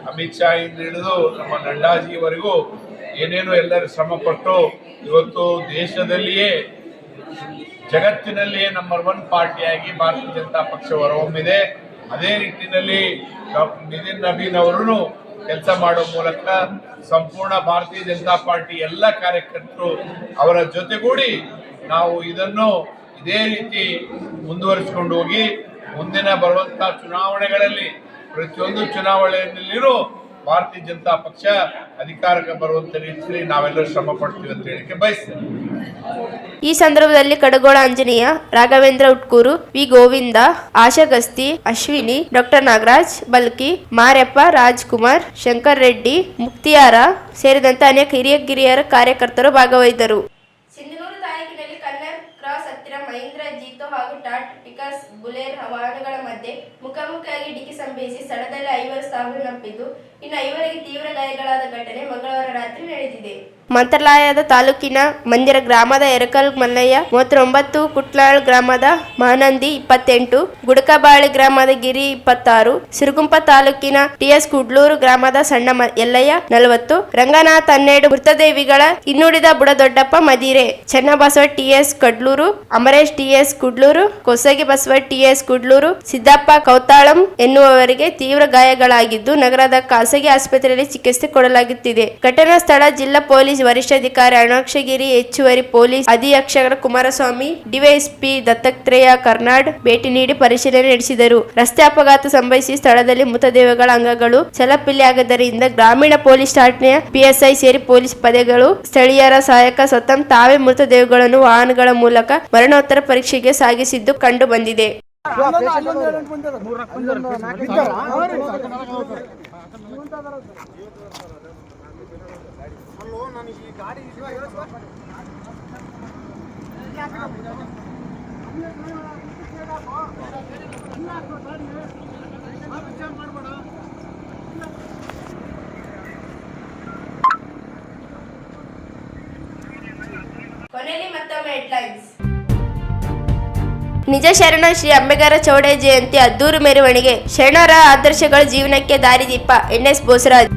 ಅಮಿತ್ ಶಾ ಇಂದ ಹಿಡಿದು ನಮ್ಮ ನಡ್ಡಾಜಿವರೆಗೂ ಏನೇನು ಎಲ್ಲರೂ ಶ್ರಮಪಟ್ಟು ಇವತ್ತು ದೇಶದಲ್ಲಿಯೇ ಜಗತ್ತಿನಲ್ಲಿಯೇ ನಂಬರ್ 1 ಪಾರ್ಟಿಯಾಗಿ ಭಾರತೀಯ ಜನತಾ ಪಕ್ಷ ಹೊರಹೊಮ್ಮಿದೆ. ಅದೇ ನಿಟ್ಟಿನಲ್ಲಿ ಡಾಕ್ಟರ್ ನಿತಿನ್ ನಬೀನ್ ಅವರು ಕೆಲಸ ಮಾಡುವ ಮೂಲಕ ಸಂಪೂರ್ಣ ಭಾರತೀಯ ಜನತಾ ಪಾರ್ಟಿ ಎಲ್ಲ ಕಾರ್ಯಕರ್ತರು ಅವರ ಜೊತೆಗೂಡಿ ನಾವು ಇದನ್ನು ಇದೇ ರೀತಿ ಮುಂದುವರಿಸಿಕೊಂಡು ಹೋಗಿ ಮುಂದಿನ ಬರುವಂತಹ ಚುನಾವಣೆಗಳಲ್ಲಿ ಪ್ರತಿಯೊಂದು ಚುನಾವಣೆಯಲ್ಲಿಯೂ ಭಾರತೀಯ ಜನತಾ ಪಕ್ಷ ಅಧಿಕಾರಕ್ಕೆ ಬರುವಂತ ರೀತಿಯಲ್ಲಿ ನಾವೆಲ್ಲರೂ ಶ್ರಮ ಪಡ್ತೀವಿ ಅಂತ ಹೇಳಿಕೆ ಬಯಸ್ತೇನೆ. ಈ ಸಂದರ್ಭದಲ್ಲಿ ಕಡಗೋಳ ಆಂಜನೇಯ, ರಾಘವೇಂದ್ರ ಉಟ್ಕೂರು, ವಿ ಗೋವಿಂದ, ಆಶಾ ಗಸ್ತಿ, ಅಶ್ವಿನಿ, ಡಾಕ್ಟರ್ ನಾಗರಾಜ್, ಬಲ್ಕಿ, ಮಾರ್ಯಪ್ಪ, ರಾಜ್ಕುಮಾರ್, ಶಂಕರ್ ರೆಡ್ಡಿ, ಮುಕ್ತಿಯಾರ ಸೇರಿದಂತೆ ಅನೇಕ ಹಿರಿಯ ಕಾರ್ಯಕರ್ತರು ಭಾಗವಹಿಸಿದರು. ಸಿಂಧನೂರು ತಾಲೂಕಿನಲ್ಲಿ ಕನ್ನರ್ ಕ್ರಾಸ್ ಹತ್ತಿರ ಮಹೀಂದ್ರ ಜೀತೋ ಹಾಗೂ ಟಾಟಾ ಪಿಕಸ್ ಬುಲೆರ್ ವಾಹನಗಳ ಮಧ್ಯೆ ಮುಖಾಮುಖಿಯಾಗಿ ಡಿಕ್ಕಿ ಸಂಭವಿಸಿ ಸ್ಥಳದಲ್ಲಿ 5 ಸಾವನ್ನಪ್ಪಿದ್ದು ಇನ್ನು 5 ತೀವ್ರ ಗಾಯಗಳಾದ ಘಟನೆ ಮಂಗಳವಾರ ರಾತ್ರಿ ನಡೆದಿದೆ. ಮಂತ್ರಾಲಯದ ತಾಲೂಕಿನ ಮಂದಿರ ಗ್ರಾಮದ ಎರಕಲ್ ಮಲ್ಲಯ್ಯ 39, ಕುಟ್ಲಾಳ್ ಗ್ರಾಮದ ಮಹಾನಂದಿ 28, ಗುಡಕಬಾಳಿ ಗ್ರಾಮದ ಗಿರಿ 26, ಸಿರುಗುಂಪ ತಾಲೂಕಿನ ಟಿಎಸ್ ಕುಡ್ಲೂರು ಗ್ರಾಮದ ಸಣ್ಣ ಎಲ್ಲಯ್ಯ 40, ರಂಗನಾಥ್ 12 ಮೃತದೇವಿಗಳ ಇನ್ನುಳಿದ Budadoddappa Madire, Channabasava TS Kadlur, Amaresh TS Kudlur, Kosagi Basava TS Kudlur, Siddappa Kautalam ಎನ್ನುವವರಿಗೆ ತೀವ್ರ ಗಾಯಗಳಾಗಿದ್ದು ನಗರದ ಖಾಸಗಿ ಆಸ್ಪತ್ರೆಯಲ್ಲಿ ಚಿಕಿತ್ಸೆ ಕೊಡಲಾಗುತ್ತಿದೆ. ಘಟನಾ ಸ್ಥಳ ಜಿಲ್ಲಾ ಪೊಲೀಸ್ ವರಿಷ್ಠಾಧಿಕಾರಿ ಅಣಕ್ಷಗಿರಿ, ಹೆಚ್ಚುವರಿ ಪೊಲೀಸ್ ಅಧೀಕ್ಷಕ ಕುಮಾರಸ್ವಾಮಿ, ಡಿವೈಎಸ್ಪಿ ದತ್ತಾತ್ರೇಯ ಕರ್ನಾಡ್ ಭೇಟಿ ನೀಡಿ ಪರಿಶೀಲನೆ ನಡೆಸಿದರು. ರಸ್ತೆ ಅಪಘಾತ ಸಂಭವಿಸಿ ಸ್ಥಳದಲ್ಲಿ ಮೃತದೇಹಗಳ ಅಂಗಗಳು ಚಲಪಿಲ್ಲಿಯಾಗದ್ದರಿಂದ ಗ್ರಾಮೀಣ ಪೊಲೀಸ್ ಠಾಣೆಯ ಪಿಎಸ್ಐ ಸೇರಿ ಪೊಲೀಸ್ ಪಡೆಗಳು ಸ್ಥಳೀಯರ ಸಹಾಯಕ ಸ್ವತಃ ತಾವೇ ಮೃತದೇಹಗಳನ್ನು ವಾಹನಗಳ ಮೂಲಕ ಮರಣೋತ್ತರ ಪರೀಕ್ಷೆಗೆ ಸಾಗಿಸಿದ್ದು ಕಂಡು ಬಂದಿದೆ. ಕೊನೆಯಲ್ಲಿ ಮತ್ತೊಮ್ಮೆ ಹೆಡ್ಲೈನ್ಸ್. ನಿಜ ಶರಣ ಶ್ರೀ ಅಂಬೇಗರ ಚೌಡೆ ಜಯಂತಿ ಅದ್ದೂರು ಮೆರವಣಿಗೆ. ಶರಣರ ಆದರ್ಶಗಳು ಜೀವನಕ್ಕೆ ದಾರಿದೀಪ. NS ಬೋಸರಾಜ್.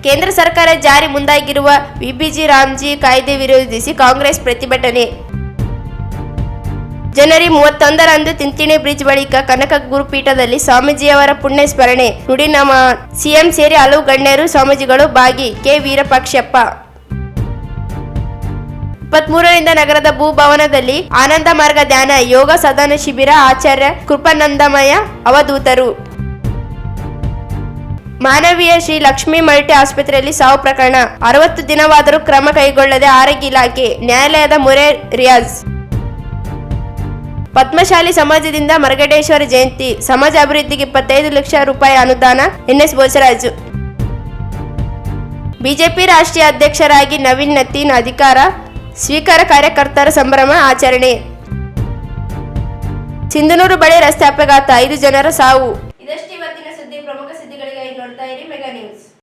ಕೇಂದ್ರ ಸರ್ಕಾರ ಜಾರಿ ಮುಂದಾಗಿರುವ ವಿಬಿಜಿ ರಾಮ್ಜಿ ಕಾಯ್ದೆ ವಿರೋಧಿಸಿ ಕಾಂಗ್ರೆಸ್ ಪ್ರತಿಭಟನೆ. ಜನವರಿ 31ರಂದು ತಿಂತಿಣಿ ಬ್ರಿಡ್ಜ್ ಬಳಿಕ ಕನಕ ಗುರುಪೀಠದಲ್ಲಿ ಸ್ವಾಮೀಜಿಯವರ ಪುಣ್ಯ ಸ್ಮರಣೆ. ನುಡಿನಾಮ. ಸಿಎಂ ಸೇರಿ ಹಲವು ಗಣ್ಯರು ಸ್ವಾಮೀಜಿಗಳು ಭಾಗಿ. ಕೆ ವೀರಪಾಕ್ಷಪ್ಪ. 23ರಿಂದ ನಗರದ ಭೂಭವನದಲ್ಲಿ ಆನಂದ ಮಾರ್ಗ ಧ್ಯಾನ ಯೋಗ ಸದನ ಶಿಬಿರ. ಆಚಾರ್ಯ ಕೃಪಾನಂದಮಯ ಅವಧೂತರು. ಮಾನವೀಯ ಶ್ರೀ ಲಕ್ಷ್ಮೀ ಮಲ್ಟಿ ಆಸ್ಪತ್ರೆಯಲ್ಲಿ ಸಾವು ಪ್ರಕರಣ. 60 ದಿನವಾದರೂ ಕ್ರಮ ಕೈಗೊಳ್ಳದೆ ಆರೋಗ್ಯ ಇಲಾಖೆ. ನ್ಯಾಯಾಲಯದ ಮೊರೆ ರಿಯಾಜ್. ಪದ್ಮಶಾಲಿ ಸಮಾಜದಿಂದ ಮರಗಡೇಶ್ವರ ಜಯಂತಿ. ಸಮಾಜ ಅಭಿವೃದ್ಧಿಗೆ 25 ಲಕ್ಷ ರೂಪಾಯಿ ಅನುದಾನ. NS ಬೋಸರಾಜು. ಬಿಜೆಪಿ ರಾಷ್ಟ್ರೀಯ ಅಧ್ಯಕ್ಷರಾಗಿ ನವೀನ್ ನತೀನ್ ಅಧಿಕಾರ ಸ್ವೀಕಾರ. ಕಾರ್ಯಕರ್ತರ ಸಂಭ್ರಮ ಆಚರಣೆ. ಸಿಂಧನೂರು ಬಳಿ ರಸ್ತೆ ಅಪಘಾತ, 5 ಜನರ ಸಾವು.